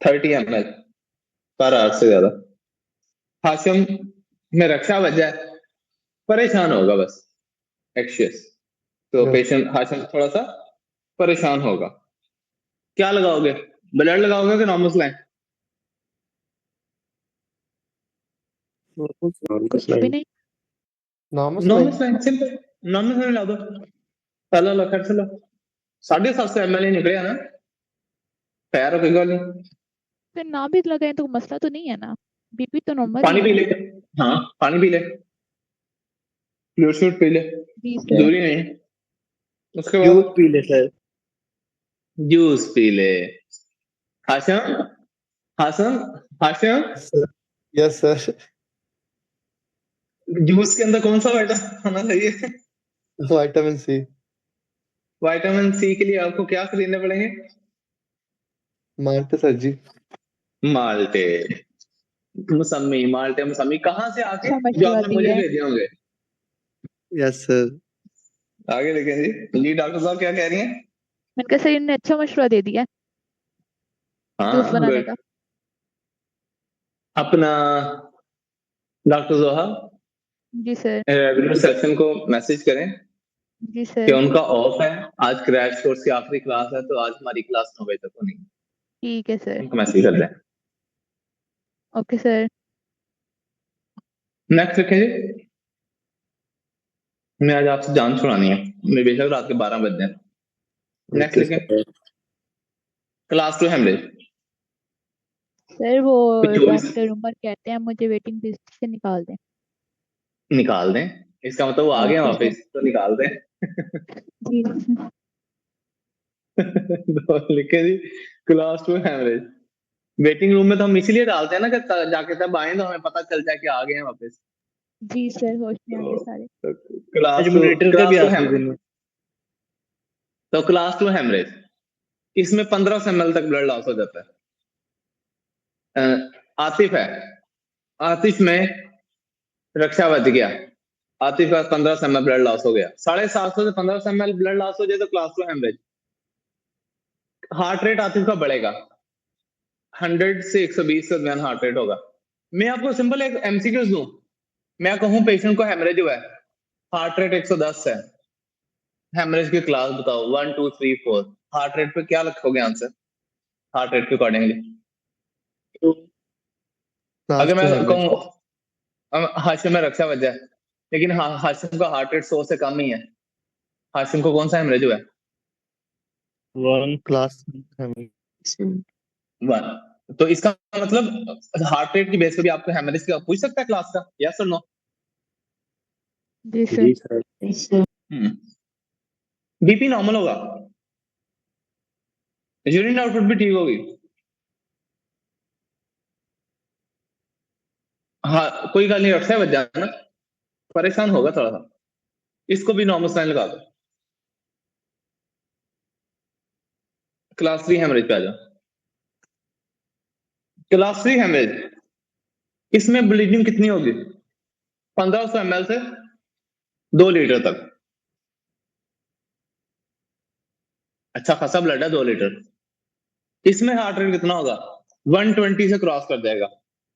S1: 30 ml पर आवर से ज्यादा। हाशिम में रक्षा बच जाए, परेशान होगा बस, एक्शियस। तो
S7: Yes.
S1: पेशेंट हाशिम थोड़ा सा परेशान होगा। क्या लगाओगे? ब्लड लगाओगे कि नॉर्मल लाइन?
S3: कुछ भी नहीं।
S7: Normal
S1: normal
S7: saline.
S1: Saline, simple normal saline ला दो। चलो लो, खर्च लो, 750 ml ही निकले ना, तैयार हो, कोई गल नहीं।
S3: फिर ना भी लगाए तो मसला तो नहीं है ना, बीपी तो नॉर्मल
S1: पानी
S3: ही
S1: पी
S3: है।
S1: ले, हाँ पानी पी ले, फ्लूइड पी ले,
S3: जी सर।
S1: जरूरी नहीं है। उसके
S2: जूस
S1: बाद
S2: पी ले सर।
S1: जूस पी ले। Hashim, Hashim, Hashim,
S7: yes sir.
S1: Juice के अंदर कौन सा विटामिन होना चाहिए?
S7: Vitamin C.
S1: विटामिन सी के लिए आपको क्या खरीदने पड़ेंगे?
S7: माल्टे सर जी।
S1: माल्टे, मौसमी, माल्टे मौसमी कहाँ से आके?
S3: अच्छा
S1: जो
S3: मशवरा
S1: आपने मुझे
S3: दिया है।
S1: भेजे होंगे।
S7: Yes sir.
S1: आगे देखें जी। जी डॉक्टर साहब क्या कह रही हैं?
S3: मैंने कहा सर इन्होंने अच्छा मशवरा दे दिया है जूस
S1: हाँ
S3: बनाने
S1: गुड।
S3: का।
S1: अपना डॉक्टर जोहा
S3: जी सर।
S1: रेगुलर सेशन को मैसेज करें
S3: जी
S1: कि
S3: सर।
S1: उनका ऑफ है, आज क्रैश कोर्स की आखिरी क्लास है, तो आज हमारी क्लास 9 बजे तक होनी है।
S3: ठीक है सर।
S1: उनको मैसेज कर दें।
S3: Okay sir.
S1: नेक्स्ट लिखें जी। मैं आज आपसे जान छुड़ानी है, मैं बेशक रात के 12 बज जाए। नेक्स्ट लिखें। क्लास 2 हेमरेज
S3: सर वो
S1: 24
S3: डॉक्टर उमर कहते हैं मुझे वेटिंग लिस्ट से निकाल दें।
S1: निकाल दें, इसका मतलब वो आ गए
S3: ओके सर।
S1: वापस, तो निकाल दें।
S3: जी
S1: तो लिखे जी क्लास 2 हेमरेज। वेटिंग रूम में तो हम इसीलिए डालते हैं ना कि जाके तब आए तो हमें पता चल जाए कि आ गए हैं वापस।
S3: जी सर, होश में आ गए
S1: तो
S3: सारे।
S1: क्लास 2,
S2: मॉनिटर का भी
S1: क्लास 2
S2: आखिरी
S1: हेमरेज।
S2: दिन है।
S1: तो क्लास 2 हेमरेज, इसमें 15 ml तक ब्लड लॉस हो जाता है। आतिफ है, आतिफ में रक्षा बच गया, आतिफ का 15 ml ब्लड लॉस हो गया, 750 से 15 ml ब्लड लॉस हो जाए तो क्लास 2 हेमरेज। हार्ट रेट आतिफ का बढ़ेगा, 100 से 120 के दरमियान हार्ट रेट होगा। मैं आपको सिंपल एक एमसीक्यूज दूं, मैं कहूं पेशेंट को हेमरेज हुआ है, हार्ट रेट 110 है, हेमरेज की क्लास बताओ 1 2 3 4, हार्ट रेट पे क्या रखोगे आंसर? हार्ट रेट के अकॉर्डिंगली।
S7: क्लास
S1: अगर
S7: 2
S1: मैं
S7: हेमरेज।
S1: कहूँ हाशिम में रक्षा बच जाए, लेकिन हाशिम का हार्ट रेट 100 से कम ही है, हाशिम को कौन सा हेमरेज हुआ है?
S5: 1
S7: Class hemorrhage.
S1: 1। तो इसका मतलब हार्ट रेट की बेस पे भी आपको हेमरेज का पूछ सकता है क्लास का, यस और नो?
S3: जी
S2: जी
S3: सर।
S2: सर।
S1: बीपी नॉर्मल होगा, यूरिन आउटपुट भी ठीक होगी। हाँ कोई गल नहीं, डॉक्टर साहब बच जाना, परेशान होगा थोड़ा सा, इसको भी नॉर्मल साइन लगा दो। क्लास 3 हेमरेज पे आ जाओ। क्लास 3 हेमरेज, इसमें ब्लीडिंग कितनी होगी? 1500 ml से 2 लीटर तक। अच्छा खासा ब्लड है, 2 लीटर। इसमें हार्ट रेट कितना होगा? 120 से क्रॉस कर जाएगा,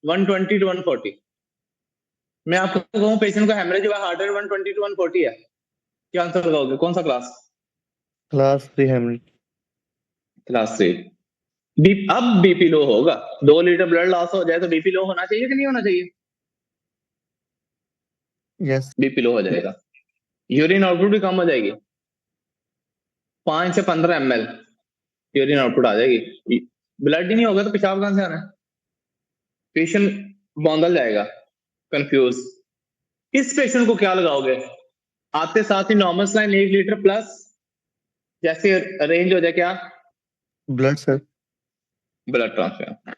S1: 120 टू 140। मैं आपको कहूं पेशेंट को हेमरेज हुआ, हार्ट रेट 120 टू 140 है, क्या आंसर लगाओगे? कौन सा क्लास?
S7: Class 3 hemorrhage.
S1: क्लास 3। अब बीपी लो होगा, 2 लीटर ब्लड लॉस हो जाए तो बीपी लो होना चाहिए कि नहीं होना चाहिए?
S7: Yes.
S1: बीपी लो हो जाएगा, यूरिन आउटपुट भी कम हो जाएगी, 5 से 15 ml यूरिन आउटपुट आ जाएगी। ब्लड ही नहीं होगा तो पेशाब कहां से आना है? पेशेंट बौंदल जाएगा, कंफ्यूज। इस पेशेंट को क्या लगाओगे? आते साथ ही नॉर्मल साइन 1 लीटर प्लस, जैसे रेंज हो जाए क्या?
S7: Blood, sir.
S1: Blood transfer.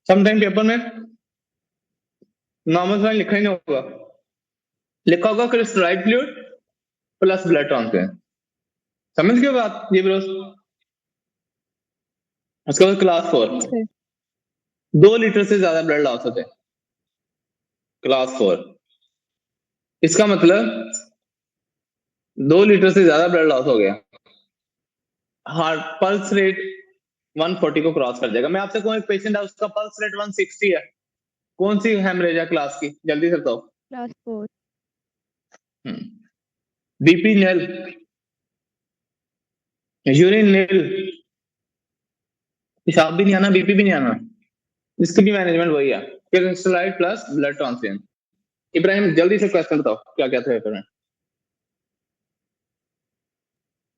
S1: Sometime paper में नॉर्मल साइन लिखा ही नहीं होगा, लिखा होगा crystallite fluid plus blood transfer. समझ गए बात ये ब्रोस? उसके बाद क्लास 4,
S3: जी सर।
S1: 2 लीटर से ज्यादा ब्लड लॉस होते हैं। क्लास 4, इसका मतलब 2 लीटर से ज्यादा ब्लड लॉस हो गया, हार्ट पल्स रेट 140 को क्रॉस कर जाएगा। मैं आपसे कहूं एक पेशेंट है उसका पल्स रेट 160 है, कौन सी हेमरेज है क्लास की? जल्दी से बताओ।
S3: क्लास 4।
S1: बीपी नील, यूरिन नील, पेशाब भी नहीं आना, बीपी भी नहीं आना, इसकी भी मैनेजमेंट वही है, crystallite plus blood transfusion. Ibrahim जल्दी से क्वेश्चन बताओ क्या क्या था पेपर में?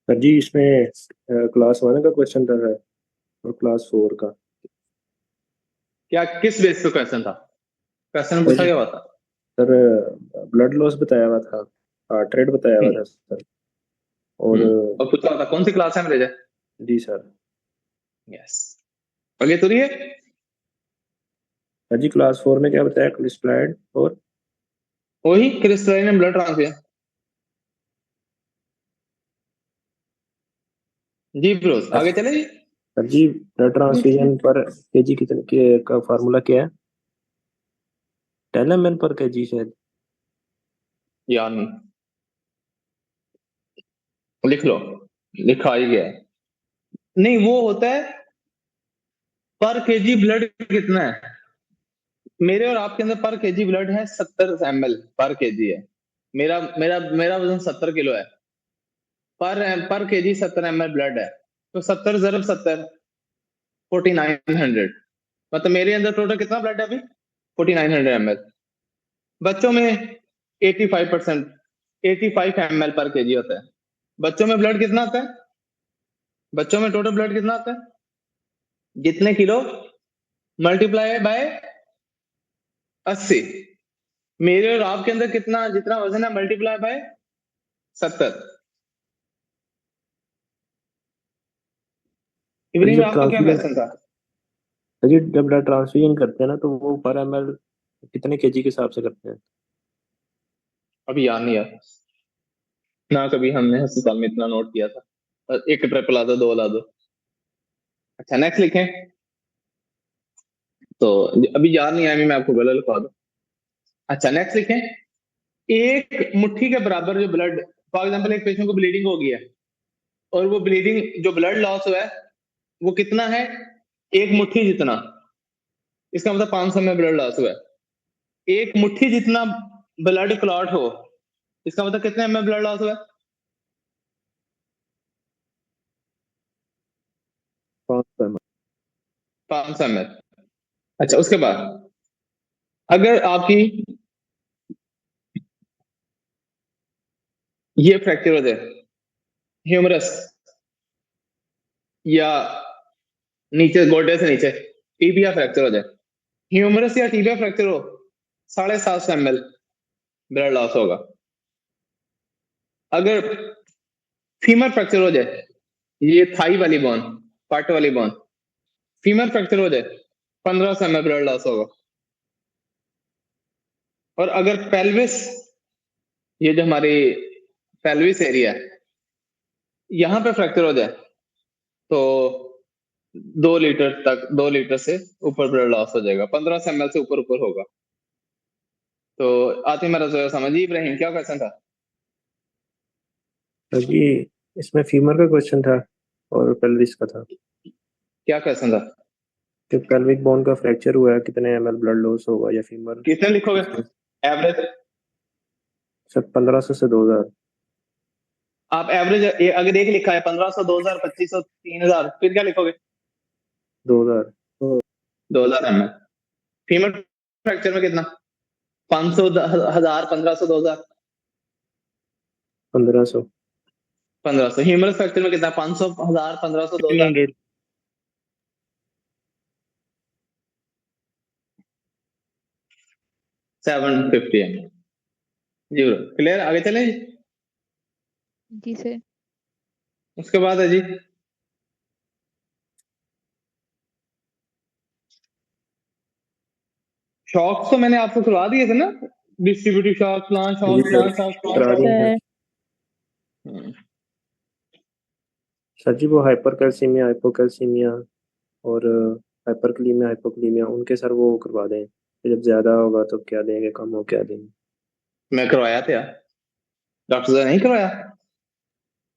S2: सर जी इसमें क्लास 1 का क्वेश्चन था सर, और क्लास 4 का।
S1: क्या किस बेस पे क्वेश्चन था? क्वेश्चन में पूछा क्या हुआ था?
S2: सर ब्लड लॉस बताया हुआ था, हार्ट रेट बताया हुआ था सर, और
S1: और पूछा हुआ था कौन सी क्लास हेमरेज है?
S2: जी सर।
S1: यस। आगे तो रही है
S2: सर जी क्लास 4 में क्या बताया? क्रिस्टलाइट और
S1: वही क्रिस्टलाइन एंड ब्लड ट्रांसफ्यूजन। जी ब्रोस आगे चले जी।
S2: सर जी ब्लड ट्रांसफ्यूजन पर केजी कितने के का फार्मूला क्या है? 10 ml पर केजी शायद।
S1: यार नहीं, लिख लो, लिखा ही गया है। नहीं वो होता है पर केजी ब्लड कितना है, मेरे और आपके अंदर पर केजी ब्लड है 70 ml पर केजी है। मेरा मेरा मेरा वजन 70 किलो है, पर केजी 70 ml ब्लड है, तो 70 ज़रब 70 4900, मतलब मेरे अंदर टोटल कितना ब्लड है अभी? 4900 ml। बच्चों में 85% 85 ml पर केजी होता है। बच्चों में ब्लड कितना आता है? बच्चों में टोटल ब्लड कितना आता है? जितने किलो मल्टीप्लाई बाय 80। मेरे और आपके अंदर कितना जितना वजन है मल्टीप्लाई बाय 70। इवनिंग में
S2: जब
S1: आपका क्या
S2: ट्रांसफ्यूजन,
S1: क्वेश्चन था?
S2: सर जी जब ब्लड ट्रांसफ्यूजन करते हैं ना तो वो पर ml कितने केजी के हिसाब से करते हैं?
S1: अभी याद नहीं यार, ना कभी हमने अस्पताल में इतना नोट किया था। एक ट्रिपल ला दो, 2 ला दो। अच्छा नेक्स्ट लिखें, तो अभी याद नहीं आया, मैं आपको गलत लिखवा दूं। अच्छा नेक्स्ट लिखें, एक मुट्ठी के बराबर जो ब्लड, फॉर एग्जांपल एक पेशेंट को ब्लीडिंग हो गई है, और वो ब्लीडिंग जो ब्लड लॉस हुआ है वो कितना है? एक मुट्ठी जितना, इसका मतलब 500 में ब्लड लॉस हुआ है। एक मुट्ठी जितना ब्लड क्लॉट हो, इसका मतलब कितने में ब्लड लॉस हुआ है?
S2: 500 ml।
S1: 500 ml। अच्छा उसके बाद अगर आपकी ये फ्रैक्चर हो जाए ह्यूमरस, या नीचे गोडे से नीचे टीबिया फ्रैक्चर हो जाए, ह्यूमरस या टीबिया फ्रैक्चर हो, 750 ml ब्लड लॉस होगा। अगर फीमर फ्रैक्चर हो जाए, ये थाई वाली बोन, पट वाली बोन, फीमर फ्रैक्चर हो जाए 1500 ml ब्लड लॉस होगा। और अगर पेल्विस, ये जो हमारी पेल्विस एरिया है, यहां पे फ्रैक्चर हो जाए तो 2 लीटर से ऊपर ब्लड लॉस हो जाएगा, 1500 ml से ऊपर ऊपर होगा। तो आती मेरा जो समझिए इब्राहिम, क्या क्वेश्चन था?
S2: सर जी इसमें फीमर का क्वेश्चन था और पेल्विस का था
S1: क्या क्वेश्चन था?
S2: कि पेल्विक बोन का फ्रैक्चर हुआ है कितने ml ब्लड लॉस होगा, या फीमर
S1: कितने लिखोगे एवरेज?
S2: सर 1500 से 2000।
S1: आप एवरेज अगर एक लिखा है 1500, 2000, 2500, 3000, फिर क्या लिखोगे?
S2: 2000
S1: 2000 ml। फीमर फ्रैक्चर में कितना? 500, 1000, 1500, 2000,
S2: 1500
S1: 1500। ह्यूमरस फ्रैक्चर में कितना? 500, 1000, 1500, 2000,
S5: 1500
S1: 750 ml। जी ब्रो, क्लियर? आगे चलें जी।
S3: जी सर।
S1: उसके बाद है जी शॉक्स, तो मैंने आपको करवा दिए थे ना, डिस्ट्रीब्यूटिव शॉक, प्लान शॉक,
S2: जी
S1: प्लान
S2: सर
S1: शॉक, प्लान
S2: करा दिए हैं
S3: सर
S2: सर जी। वो हाइपरकैल्सीमिया, हाइपोकैल्सीमिया और हाइपरकलीमिया, हाइपोकलीमिया, उनके सर वो करवा दें कि जब ज्यादा होगा तो क्या देंगे, कम हो क्या देंगे।
S1: मैं करवाया था यार, डॉक्टर साहब नहीं करवाया?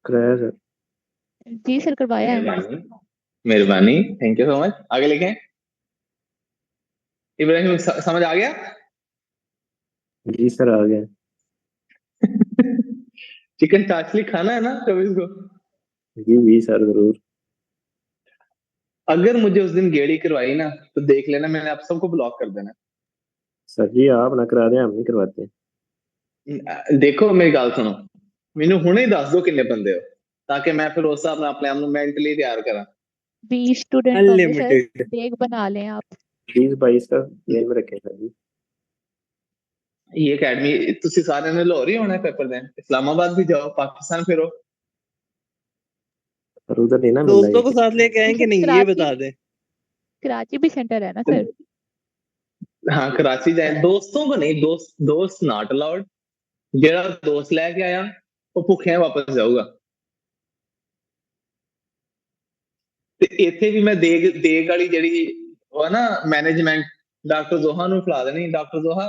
S2: कराया सर।
S3: जी सर करवाया है।
S1: मेहरबानी, मेहरबानी, थैंक यू सो मच। आगे लिखें। इब्राहिम समझ आ गया?
S2: जी सर आ गए।
S1: चिकन चाचली खाना है ना कभी इसको?
S2: जी सर जरूर।
S1: अगर मुझे उस दिन गेड़ी करवाई ना तो देख लेना, मैंने आप सबको ब्लॉक कर देना।
S2: सर जी आप ना करा दें, हम नहीं करवाते।
S1: देखो मेरी गल सुनो, मैनू हुणे ही दस दो किन्ने बंदे हो, ताकि मैं फिर उस हिसाब नाल अपने आप मेंटली तैयार करा।
S3: 20 स्टूडेंट होंगे सर,
S5: अनलिमिटेड।
S3: बेग बना लें आप।
S2: 20-22 का जेल में रखें सर जी।
S1: ये अकेडमी तुसी सारे ने लाहौर ही होना है पेपर देन, इस्लामाबाद भी जाओ, पाकिस्तान फिरो।
S2: पर उधर नहीं ना मिल रहा
S5: दोस्तों को
S2: ये।
S5: साथ लेके
S3: जी
S5: आएंगे
S3: सर
S5: नहीं, ये बता दे।
S3: कराची भी सेंटर है ना सर।
S1: हाँ कराची जाए, दोस्तों को नहीं, दोस्त नॉट अलाउड। जेड़ा दोस्त लेके आया वो भुखे वापस जाऊगा। ਤੇ ਇੱਥੇ ਵੀ ਮੈਂ ਦੇਗ ਵਾਲੀ ਜਿਹੜੀ ਉਹ ਨਾ मैनेजमेंट डॉक्टर जोहा ਨੂੰ ਫੜਾ देनी। डॉक्टर जोहा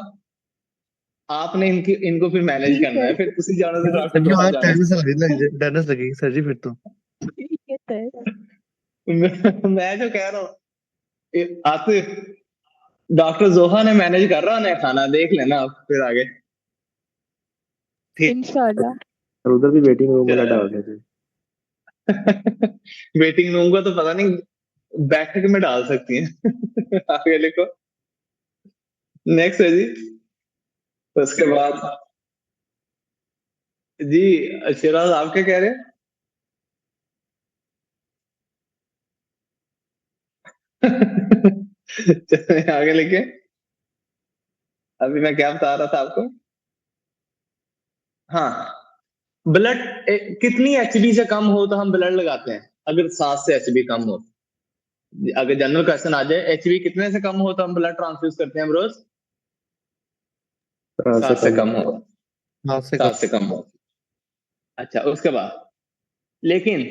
S1: आपने इनको फिर मैनेज
S3: जी
S1: करना है,
S3: सर
S1: फिर तुसी जाना तो
S7: सर
S1: डॉक्टर
S7: जी
S1: जोहा
S7: वहाँ
S1: जाना।
S7: टेनिस लगेगी सर जी फिर तो।
S3: ठीक है सर।
S1: मैं जो कह रहा हूँ आप डॉक्टर जोहा ने मैनेज कर रहा है खाना, देख लेना आप फिर आगे।
S5: ठीक।
S3: इंशाल्लाह।
S2: और उधर भी वेटिंग रूम में ना डाल देते।
S1: वेटिंग रूम का तो पता नहीं, बैठक में डाल सकती हैं। आगे लिखो। नेक्स्ट है जी। उसके बाद जी शिराज आप क्या कह रहे हैं? चलिए आगे लिखे। अभी मैं क्या बता रहा था आपको? हाँ, ब्लड कितनी एचबी से कम हो तो हम ब्लड लगाते हैं? अगर 7 से एचबी कम हो, अगर जनरल क्वेश्चन आ जाए एचबी कितने से कम हो तो हम ब्लड ट्रांसफ्यूज करते हैं रोज?
S2: 7 से
S1: 7 से
S2: कम।
S1: कम हो,
S7: हाथ से
S1: 7 से कम हो। अच्छा उसके बाद, लेकिन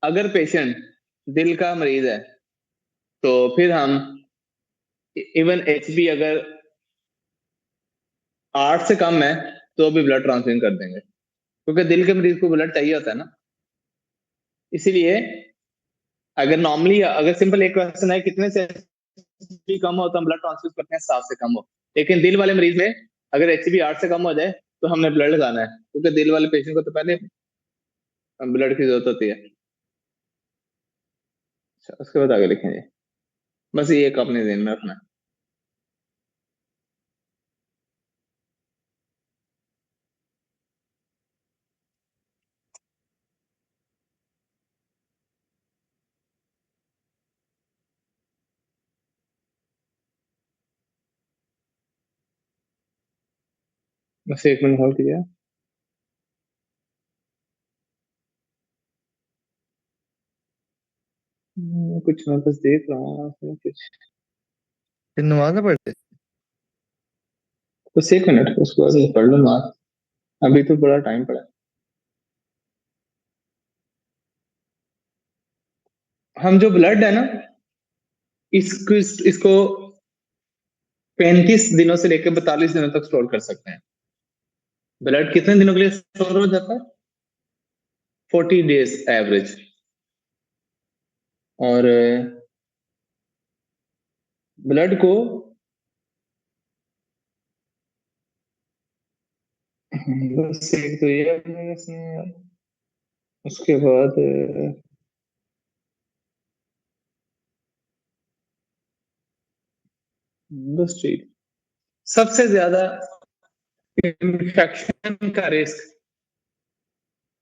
S1: अगर पेशेंट दिल का मरीज है तो फिर हम इवन एचबी अगर 8 से कम है तो भी ब्लड ट्रांसफ्यूजन कर देंगे, क्योंकि दिल के मरीज को ब्लड चाहिए होता है ना। इसीलिए अगर नॉर्मली, अगर सिंपल एक क्वेश्चन है कितने से एचबी कम हो तो हम ब्लड ट्रांसफ्यूज करते हैं, 7 से कम हो। लेकिन दिल वाले मरीज में अगर एचबी 8 से कम हो जाए तो हमने ब्लड लगाना है, क्योंकि दिल वाले पेशेंट को तो पहले ब्लड की जरूरत होती है। अच्छा, उसके बाद आगे लिखेंगे। बस ये एक अपने ध्यान में रखना है। बस 1 मिनट होल्ड कीजिए। कुछ मैं बस देख रहा हूँ आपने कुछ।
S7: फिर नमाज ना पढ़ते
S1: बस 1 मिनट, उसके बाद मैं पढ़ लूंगा। अभी तो बड़ा टाइम पड़ा है। हम जो ब्लड है ना, इसको 35 दिनों से लेकर 42 दिनों तक स्टोर कर सकते हैं। ब्लड कितने दिनों के लिए स्टोर हो जाता है? 40 डेज एवरेज। और ब्लड को बस एक तो ये अपने इसमें यार। उसके बाद बस ठीक। सबसे ज्यादा इन्फेक्शन का रिस्क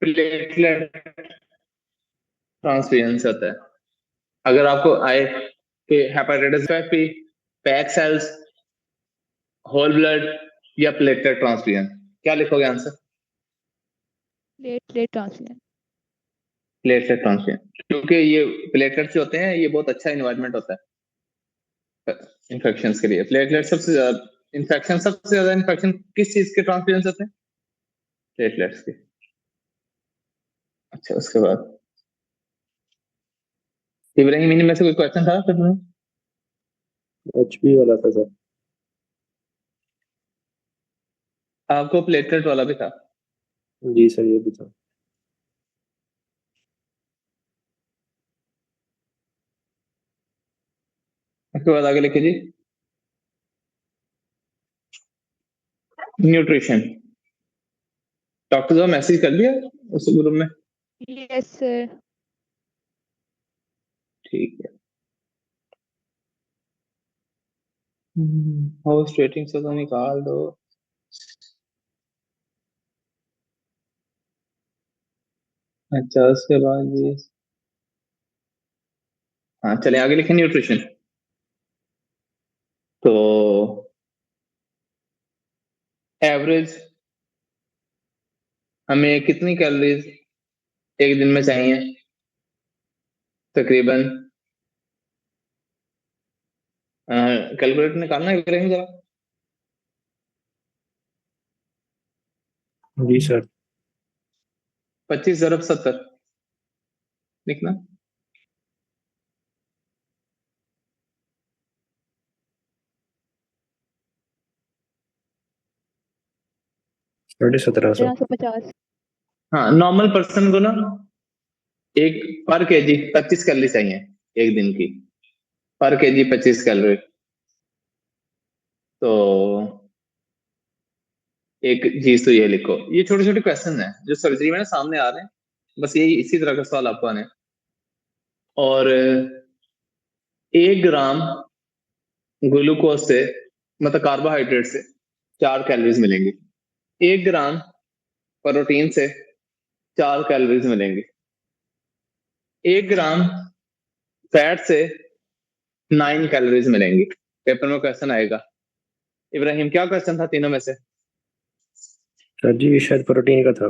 S1: प्लेटलेट ट्रांसफ्यूजन से होता है। अगर आपको आए कि hepatitis B, pack cells, whole blood या प्लेटलेट ट्रांसफ्यूजन, क्या लिखोगे answer?
S3: Platelet transfusion.
S1: Platelet transfusion, क्योंकि ये प्लेटलेट्स जो होते हैं ये बहुत अच्छा इन्वायरमेंट होता है इन्फेक्शन के लिए। प्लेटलेट सबसे ज्यादा इन्फेक्शन किस चीज के ट्रांसफ्यूजन होते हैं? प्लेटलेट्स के। अच्छा, उसके बाद इब्राहिम, इनमें से कोई क्वेश्चन था फिर तुम्हें?
S2: एचपी वाला था सर।
S1: आपको प्लेटलेट वाला भी था?
S2: जी सर, ये भी था।
S1: उसके बाद आगे लिखिए जी, न्यूट्रिशन। डॉक्टर साहब मैसेज कर दिया उस ग्रुप में?
S3: Yes sir.
S1: ठीक है। हाउस रेटिंग से तो निकाल दो। अच्छा, उसके बाद ये, हाँ चले आगे लिखें न्यूट्रिशन। तो एवरेज हमें कितनी कैलोरीज एक दिन में चाहिए तकरीबन? कैलकुलेटर निकालना है इब्राहिम जरा।
S2: जी सर।
S1: 25 ज़रब 70 लिखना।
S2: 1750।
S3: 1750।
S1: हाँ, नॉर्मल पर्सन को ना एक पर केजी 25 कैलोरी चाहिए एक दिन की। पर केजी 25 कैलोरी। तो एक चीज तो ये लिखो, ये छोटे छोटे क्वेश्चन हैं जो सर्जरी में ना सामने आ रहे हैं। बस यही इसी तरह का सवाल आपको आने हैं। और 1 ग्राम ग्लूकोज से, मतलब कार्बोहाइड्रेट से 4 कैलोरीज मिलेंगी। 1 ग्राम प्रोटीन से 4 कैलोरीज मिलेंगी। 1 ग्राम फैट से 9 कैलोरीज मिलेंगी। पेपर में क्वेश्चन आएगा। इब्राहिम, क्या क्वेश्चन था तीनों में से?
S2: सर जी, ये शायद प्रोटीन का था।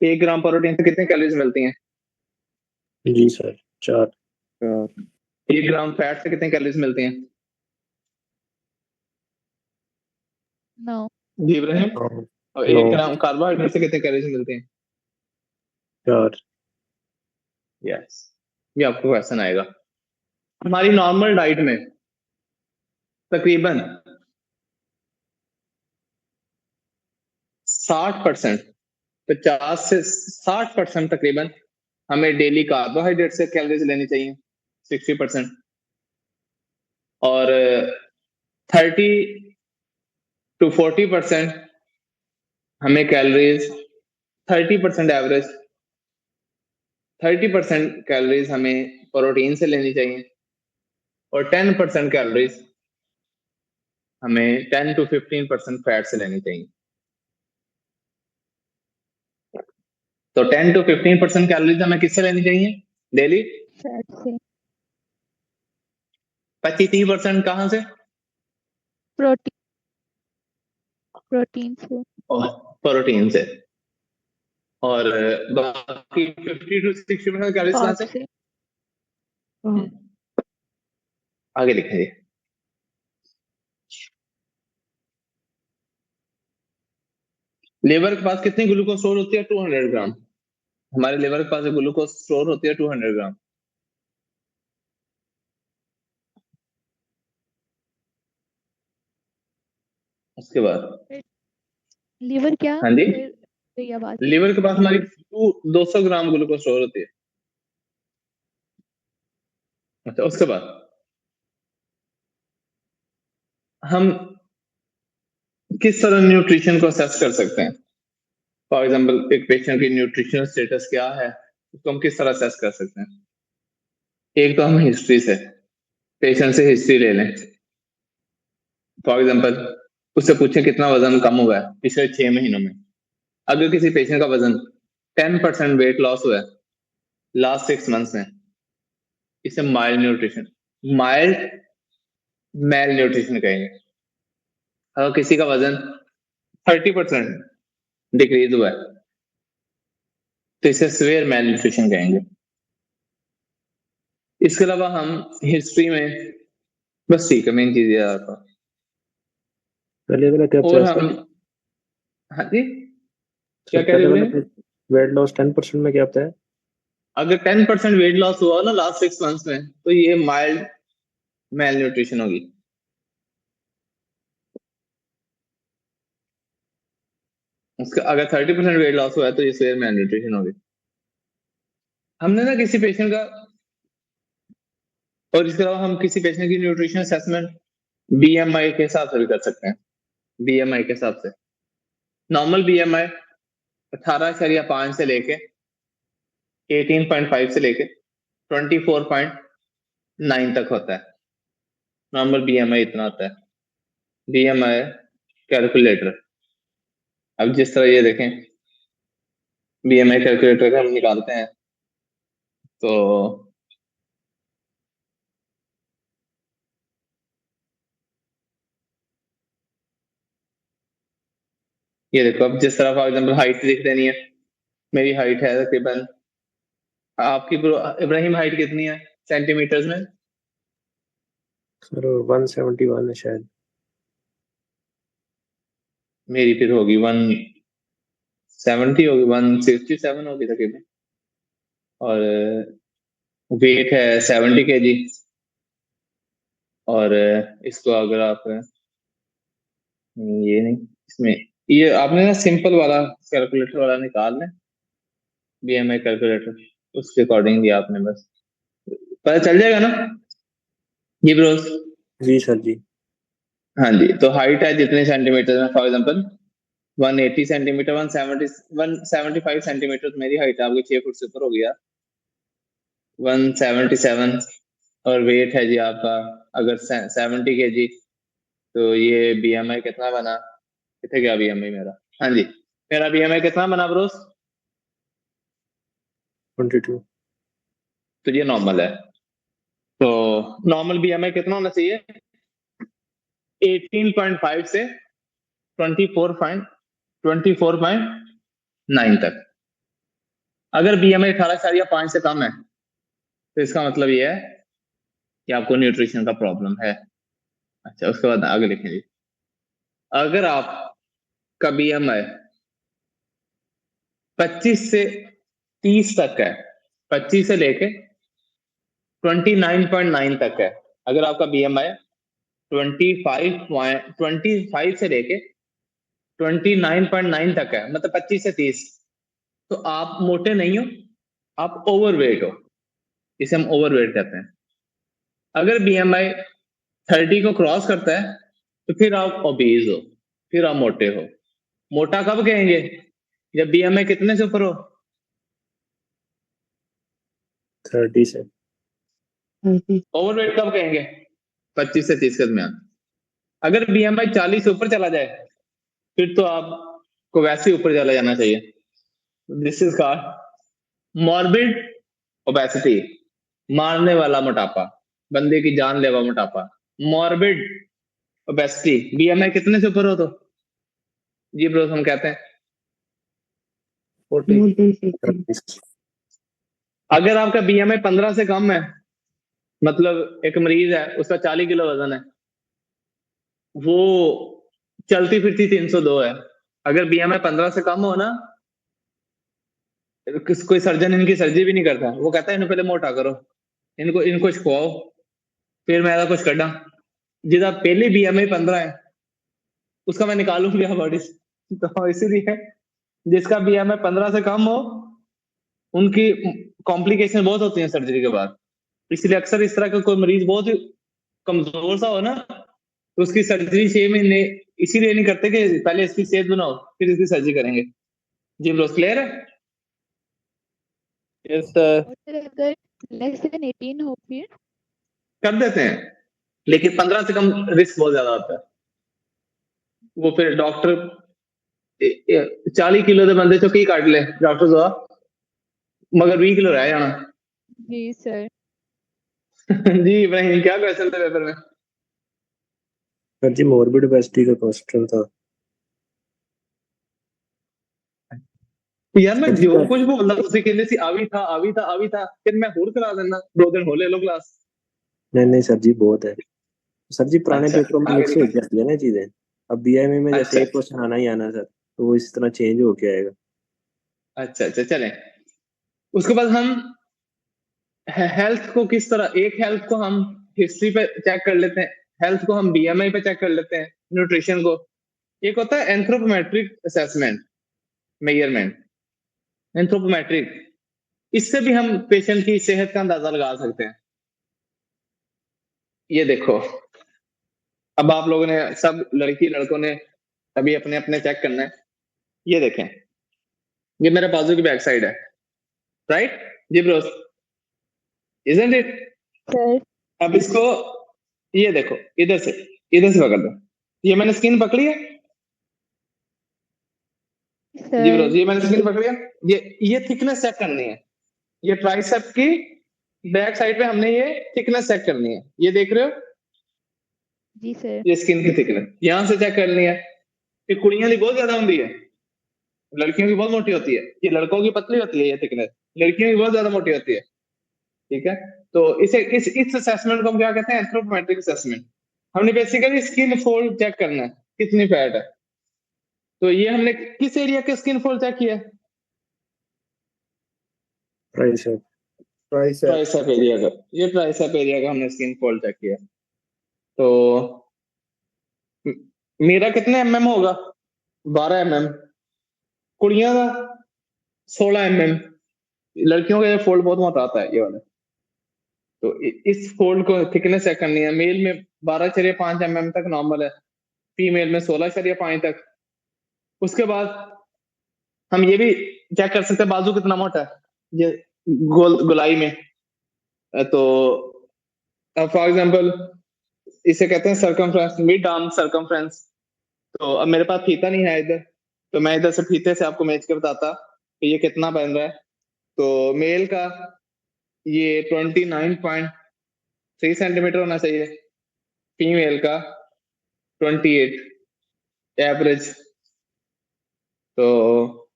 S1: 1 ग्राम प्रोटीन से कितनी कैलोरीज मिलती हैं?
S2: जी सर, 4।
S1: 1 ग्राम फैट से कितनी कैलोरीज मिलती हैं?
S3: नो।
S1: जी इब्राहिम। और 1 ग्राम कार्बोहाइड्रेट से कितनी कैलोरीज मिलती हैं?
S2: 4।
S1: यस, ये आपको क्वेश्चन आएगा। हमारी नॉर्मल डाइट में तकरीबन 60%, 50 से 60% तकरीबन हमें डेली कार्बोहाइड्रेट से कैलोरीज लेनी चाहिए, 60%। और 30 to 40% हमें कैलोरीज, 30% एवरेज 30% कैलोरीज हमें प्रोटीन से लेनी चाहिए। और 10% कैलोरीज हमें 10 to 15% फैट से लेनी चाहिए। तो 10 to 15% कैलोरीज हमें किससे लेनी चाहिए डेली?
S3: फैट से।
S1: 25-30% कहाँ से?
S3: प्रोटीन। प्रोटीन से
S1: और प्रोटीन से, और बाकी 50 to 60% कैलोरीज कहाँ
S3: फैट
S1: से?
S3: से
S1: आगे लिखेंगे। लिवर के पास कितनी ग्लूकोज स्टोर होती है? 200 ग्राम। हमारे लिवर के पास ग्लूकोज स्टोर होती है 200 ग्राम। उसके बाद
S3: लीवर क्या
S1: हाँ जी,
S3: फिर ये आवाज
S1: लिवर के पास हमारी 200 ग्राम ग्लूकोज स्टोर होती है। अच्छा, उसके बाद हम किस तरह न्यूट्रिशन को असेस कर सकते हैं? फॉर एग्जांपल एक पेशेंट की न्यूट्रिशनल स्टेटस क्या है, उसको हम किस तरह असेस कर सकते हैं? एक तो हम हिस्ट्री से, पेशेंट से हिस्ट्री ले लें। फॉर एग्जांपल उससे पूछें कितना वजन कम हुआ है पिछले 6 महीनों में। अगर किसी पेशेंट का वजन 10% वेट लॉस हुआ है लास्ट 6 मंथ्स में, इसे mild nutrition, mild mail nutrition कहेंगे। अगर किसी का वजन 30% डिक्रीज हुआ है तो इसे सीवियर मेल न्यूट्रिशन कहेंगे। इसके अलावा हम हिस्ट्री में, बस ठीक है, मेन चीज ये आता।
S2: पहले वाला क्या
S1: और
S2: था
S1: हम,
S2: सर?
S1: हाँ जी, क्या
S2: सर
S1: कह
S2: पहले
S1: रहे
S2: वाला
S1: थे?
S2: वेट लॉस 10% में क्या होता है?
S1: अगर 10% वेट लॉस हुआ ना लास्ट 6 मंथ्स में, तो ये माइल्ड मेल न्यूट्रिशन होगी। उसका अगर 30% वेट लॉस हुआ है तो ये सीवियर मेल न्यूट्रिशन होगी। हमने ना किसी पेशेंट का, और इसके अलावा हम किसी पेशेंट की न्यूट्रिशन असेसमेंट बीएमआई के हिसाब से भी कर सकते हैं। बीएमआई के हिसाब से नॉर्मल बीएमआई 18.5 से लेके 18.5 से लेके 24.9 तक होता है। नॉर्मल बीएमआई इतना होता है। बीएमआई कैलकुलेटर, अब जिस तरह ये देखें, बीएमआई कैलकुलेटर का हम निकालते हैं तो ये देखो, अब जिस तरह फॉर एग्जांपल हाइट लिख देनी है। मेरी हाइट है तकरीबन, आपकी इब्राहिम हाइट कितनी है सेंटीमीटर्स में?
S2: सर 171 है शायद।
S1: मेरी फिर होगी 170 होगी, 167 होगी तकरीबन। और वेट है 70 kg। और इसको अगर आप, ये नहीं, इसमें ये आपने ना सिंपल वाला कैलकुलेटर वाला निकाल लें, बीएमआई कैलकुलेटर, उसके अकॉर्डिंग दिया आपने, बस पता चल जाएगा ना जी ब्रोस?
S2: जी सर जी।
S1: हाँ जी, तो हाइट है जितने सेंटीमीटर में, फॉर एग्जांपल 180 सेंटीमीटर, 175 सेंटीमीटर मेरी हाइट है, आपकी 6 फुट से ऊपर हो गया 177। और वेट है जी आपका अगर 70 kg, तो ये बीएमआई कितना बना? कितने गया बीएमआई मेरा? हाँ जी, मेरा बीएमआई कितना बना ब्रोस?
S2: 22।
S1: तो ये नॉर्मल है। तो नॉर्मल बीएमआई कितना होना चाहिए? 18.5 से 24.9 तक। अगर बीएमआई 18.5 से कम है तो इसका मतलब ये है कि आपको न्यूट्रिशन का प्रॉब्लम है। अच्छा, उसके बाद आगे लिखें जी। अगर आपका बीएमआई 25 से 30 तक है, 25 से लेके 29.9 तक है, अगर आपका बीएमआई 25 से लेके 29.9 तक है, मतलब 25 से 30, तो आप मोटे नहीं हो, आप ओवरवेट हो। इसे हम ओवरवेट कहते हैं। अगर बीएमआई 30 को क्रॉस करता है तो फिर आप ओबीज हो, फिर आप मोटे हो। मोटा कब कहेंगे? जब बीएमआई कितने से ऊपर हो?
S2: 30 से।
S1: ओवरवेट कब कहेंगे? 25 से 30 के दरमियान। अगर बीएमआई 40 से ऊपर चला जाए फिर तो आपको वैसे ही ऊपर चला जाना चाहिए। This is called morbid obesity, मारने वाला मोटापा, बंदे की जानलेवा मोटापा, मॉर्बिड ओबेसिटी। बीएमआई कितने से ऊपर हो तो जी ब्रोस हम कहते हैं
S7: 40
S1: अगर आपका बीएमआई 15 से कम है, मतलब एक मरीज है उसका 40 किलो वजन है, वो चलती फिरती 302 है। अगर बीएमआई 15 से कम हो ना, कोई सर्जन इनकी सर्जरी भी नहीं करता, वो कहता है इन्हें पहले मोटा करो, इनको इनको खुआओ, फिर मैं कुछ करना। जिसका पहले बीएमआई 15 है उसका मैं निकालूंगा बॉडी से। तो इसीलिए जिसका बीएमआई 15 से कम हो उनकी कॉम्प्लिकेशन बहुत होती है सर्जरी के बाद। इसलिए अक्सर इस तरह का कोई मरीज बहुत ही कमजोर सा हो ना, तो उसकी सर्जरी 6 महीने इसीलिए नहीं करते कि पहले इसकी सेहत बनाओ फिर इसकी सर्जरी करेंगे। जी ब्रो क्लियर है?
S5: Yes sir.
S3: और फिर अगर लेस देन 18 हो फिर?
S1: कर देते हैं, लेकिन 15 से कम रिस्क बहुत ज्यादा होता है। वो फिर डॉक्टर 40 किलो के बंदे चो की काट ले डॉक्टर साहब, मगर 20 किलो रह जाना।
S3: जी सर।
S1: जी इब्राहिम क्या क्वेश्चन था पेपर में?
S2: सर जी मॉर्बिड ओबेसिटी का क्वेश्चन था।
S1: यार मैं
S2: सर जी
S1: जो कुछ बोल रहा उसी कहने से आवी था फिर मैं होर करा देना 2 दिन हो ले लो क्लास।
S2: नहीं सर जी बहुत है सर जी, पुराने
S1: अच्छा
S2: पेपरों में
S1: आगे
S2: मिक्स हो
S1: निकल।
S2: जाती है ना चीजें। अब बीआईएमई में जैसे
S1: अच्छा
S2: एक क्वेश्चन आना ही आना सर, तो वो इस तरह चेंज होके आएगा।
S1: अच्छा चलें। उसके बाद हम हेल्थ को किस तरह, एक हेल्थ को हम हिस्ट्री पे चेक कर लेते हैं, हेल्थ को हम बीएमआई पे चेक कर लेते हैं, न्यूट्रिशन को। एक होता है एंथ्रोपोमेट्रिक असेसमेंट, मेजरमेंट, एंथ्रोपोमेट्रिक। इससे भी हम पेशेंट की सेहत का अंदाजा लगा सकते हैं। ये देखो, अब आप लोगों ने सब लड़की लड़कों ने अभी अपने अपने चेक करना है। ये देखें, ये मेरे बाजू की बैक साइड है, राइट जी ब्रोस, इजंट इट?
S3: सर।
S1: अब इसको ये देखो, इधर से पकड़ दो। ये मैंने स्किन पकड़ी है जी ब्रोस,
S3: सर।
S1: ये मैंने स्किन पकड़ी है। ये थिकनेस चेक करनी है, ये ट्राइसेप की बैक साइड पे हमने ये थिकनेस चेक करनी है। ये देख रहे हो,
S3: जी सर।
S1: ये स्किन की थिकनेस यहां से चेक करनी है। ये कुड़ियां की बहुत ज्यादा होती है, लड़कियों की बहुत मोटी होती है। ये लड़कों की पतली होती है ये थिकनेस, लड़कियों की बहुत ज्यादा मोटी होती है। ठीक है, तो इसे इस असेसमेंट को हम क्या कहते हैं? Anthropometric assessment. हमने बेसिकली स्किन फोल्ड चेक करना है, कितनी फैट है। तो ये हमने किस एरिया के स्किन फोल्ड चेक किया?
S2: ट्राइसेप।
S1: ट्राइसेप एरिया का, ये ट्राइसेप एरिया का हमने स्किन फोल्ड चेक किया। तो म- मेरा कितने होगा? 12 कुड़ियां का 16 लड़कियों का ये फोल्ड बहुत मोटा आता है ये वाला। तो इस फोल्ड को थिकनेस चेक करनी है। मेल में 12.5 तक नॉर्मल है, फीमेल में 16.5 तक। उसके बाद हम ये भी चेक कर सकते हैं बाजू कितना मोटा है, ये गोलाई में। तो फॉर एग्जांपल इसे कहते हैं सरकमफ्रेंस, मिड आर्म सरकमफ्रेंस। तो अब मेरे पास फीता नहीं है इधर, तो मैं इधर से फीते से आपको मैच के बताता कि ये कितना बन रहा है। तो मेल का ये 29.3 सेंटीमीटर होना चाहिए, फीमेल का 28 एवरेज। तो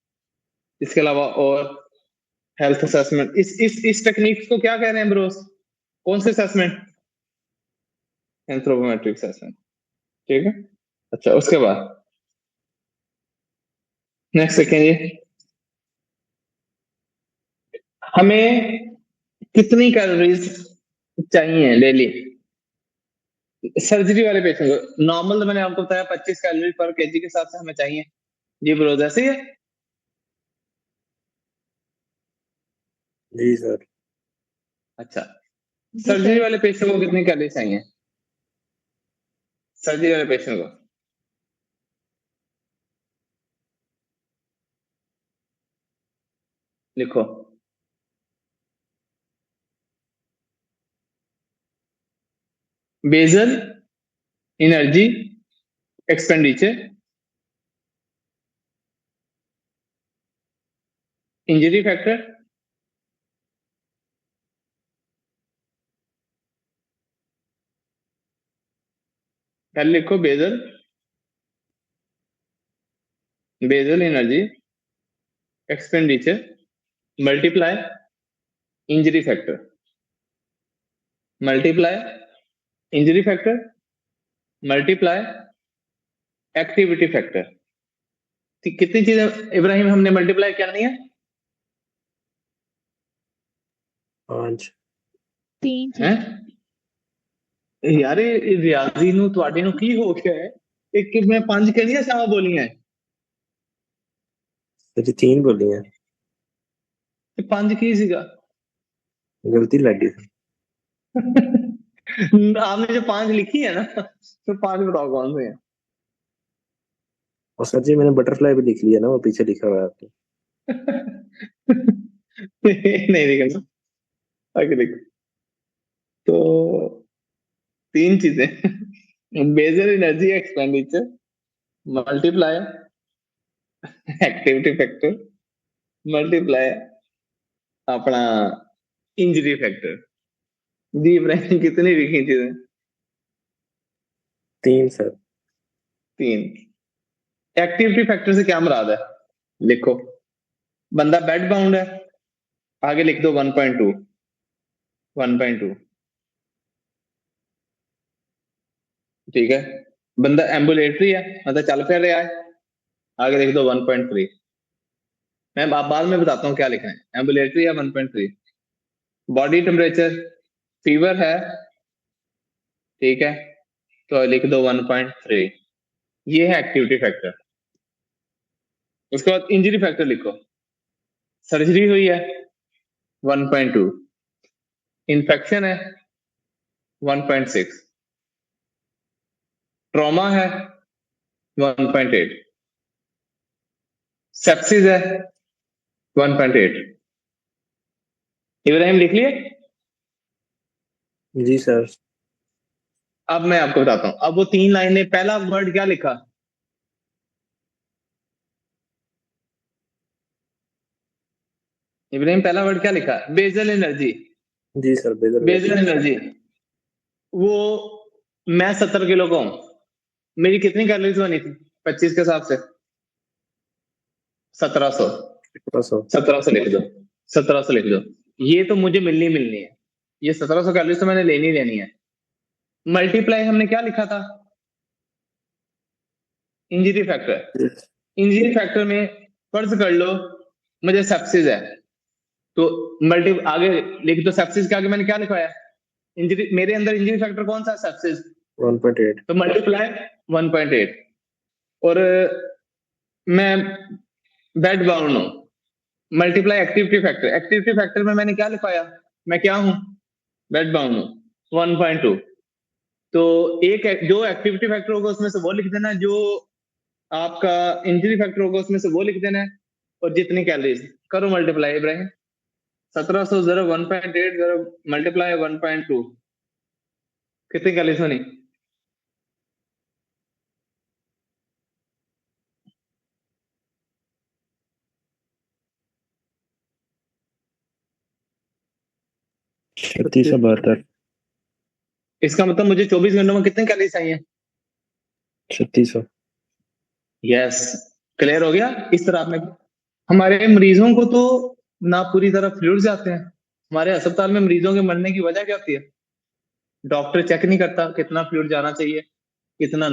S1: इसके अलावा और हेल्थ असेसमेंट, इस टेक्निक को क्या कह रहे हैं ब्रोस? कौन से असेसमेंट? Anthropometric assessment. ठीक है, अच्छा उसके बाद नेक्स्ट देखें जी, हमें कितनी कैलोरीज चाहिए डेली सर्जरी वाले पेशेंट को? नॉर्मल तो मैंने आपको बताया 25 कैलोरी पर केजी के हिसाब से हमें चाहिए। जी ब्रोस ऐसे ही है?
S2: जी सर।
S1: अच्छा,
S3: जी
S1: सर्जरी
S3: सर।
S1: वाले पेशेंट को कितनी कैलोरी चाहिए? सर्जरी वाले पेशेंट को लिखो, basal energy expenditure, injury factor, पहले लिखो basal basal energy expenditure multiply injury factor, multiply injury factor, multiply activity factor. कितनी चीजें इब्राहिम हमने मल्टीप्लाई करनी है?
S2: 5
S3: 3
S1: हैं
S3: चीज
S1: यार ਇਹ ਰਿਆਜ਼ੀ ਨੂੰ ਤੁਹਾਡੇ ਨੂੰ ਕੀ ਹੋ ਗਿਆ ਹੈ? ਇੱਕ ਮੈਂ 5 ਕਿਹੜੀਆਂ ਸ਼ਾਵਾਂ ਬੋਲੀਆਂ?
S2: सर जी 3 बोली है,
S1: ਤੇ 5 ਕੀ ਸੀਗਾ?
S2: गलती लग गई थी।
S1: आपने जो 5 लिखी है ना, तो 5 बताओ कौन से हैं?
S2: और सर जी मैंने बटरफ्लाई भी लिख लिया ना, वो पीछे लिखा हुआ है आपके।
S1: नहीं लिखना, आगे लिखो। तो 3 चीजें, basal energy expenditure multiply activity factor multiply अपना इंजरी फैक्टर। जी इब्राहिम कितनी लिखी चीजें?
S2: 3 सर।
S1: 3। एक्टिविटी फैक्टर से क्या मुराद है? लिखो, बंदा बेड बाउंड है, आगे लिख दो 1.2 1.2, ठीक है। बंदा एम्बुलेटरी है, मतलब चल फिर रहा है, आगे लिख दो 1.3। मैं बाद में बताता हूँ क्या लिखना है। एम्बुलेटरी है 1.3। बॉडी टेम्परेचर फीवर है, ठीक है, तो लिख दो 1.3। ये है एक्टिविटी फैक्टर। उसके बाद इंजरी फैक्टर लिखो। सर्जरी हुई है 1.2, इन्फेक्शन है 1.6, ट्रॉमा है 1.8, सेप्सिस है 1.8। इब्राहिम लिख लिए?
S2: जी सर।
S1: अब मैं आपको बताता हूं। अब वो 3 लाइनें, पहला वर्ड क्या लिखा? इब्राहिम पहला वर्ड क्या लिखा? Basal energy.
S2: जी सर,
S1: बेजल एनर्जी। वो मैं 70 किलो का हूं, मेरी कितनी कैलोरीज बनी थी 25 के हिसाब से? 1700। 1700 लिख दो, 1700 लिख दो। ये तो मुझे मिलनी है, ये 1700 कैलोरीज तो मैंने लेनी है। मल्टीप्लाई हमने क्या लिखा था? Injury factor. इंजरी फैक्टर में फर्ज कर लो मुझे सेप्सिस है, तो मल्टी आगे लिख दो। सेप्सिस के आगे मैंने क्या लिखवाया? इंजरी। मेरे अंदर इंजरी फैक्टर कौन सा? सेप्सिस
S2: 1.8।
S1: तो मल्टीप्लाई 1.8। और मैं बेड बाउंड हूं, multiply activity factor. Activity factor में मैंने क्या लिखवाया? मैं क्या हूं? बेड बाउंड हूं, 1.2। तो एक जो एक्टिविटी फैक्टर होगा उसमें से वो लिख देना, जो आपका इंजरी फैक्टर होगा उसमें से वो लिख देना है, और जितनी कैलोरीज करो मल्टीप्लाई। इब्राहिम 1700 जरा 1.8 जरा मल्टीप्लाई 1.2, कितनी कैलोरीज बनी?
S2: छत्तीस सौ 72।
S1: इसका मतलब मुझे 24 घंटों में कितनी कैलोरीज चाहिए?
S2: 3600।
S1: यस, क्लियर हो गया। इस तरह आपने, हमारे मरीजों को तो ना पूरी तरह फ्लूइड्स जाते हैं। हमारे अस्पताल में मरीजों के मरने की वजह क्या होती है? डॉक्टर चेक नहीं करता कितना फ्लूइड जाना चाहिए, कितना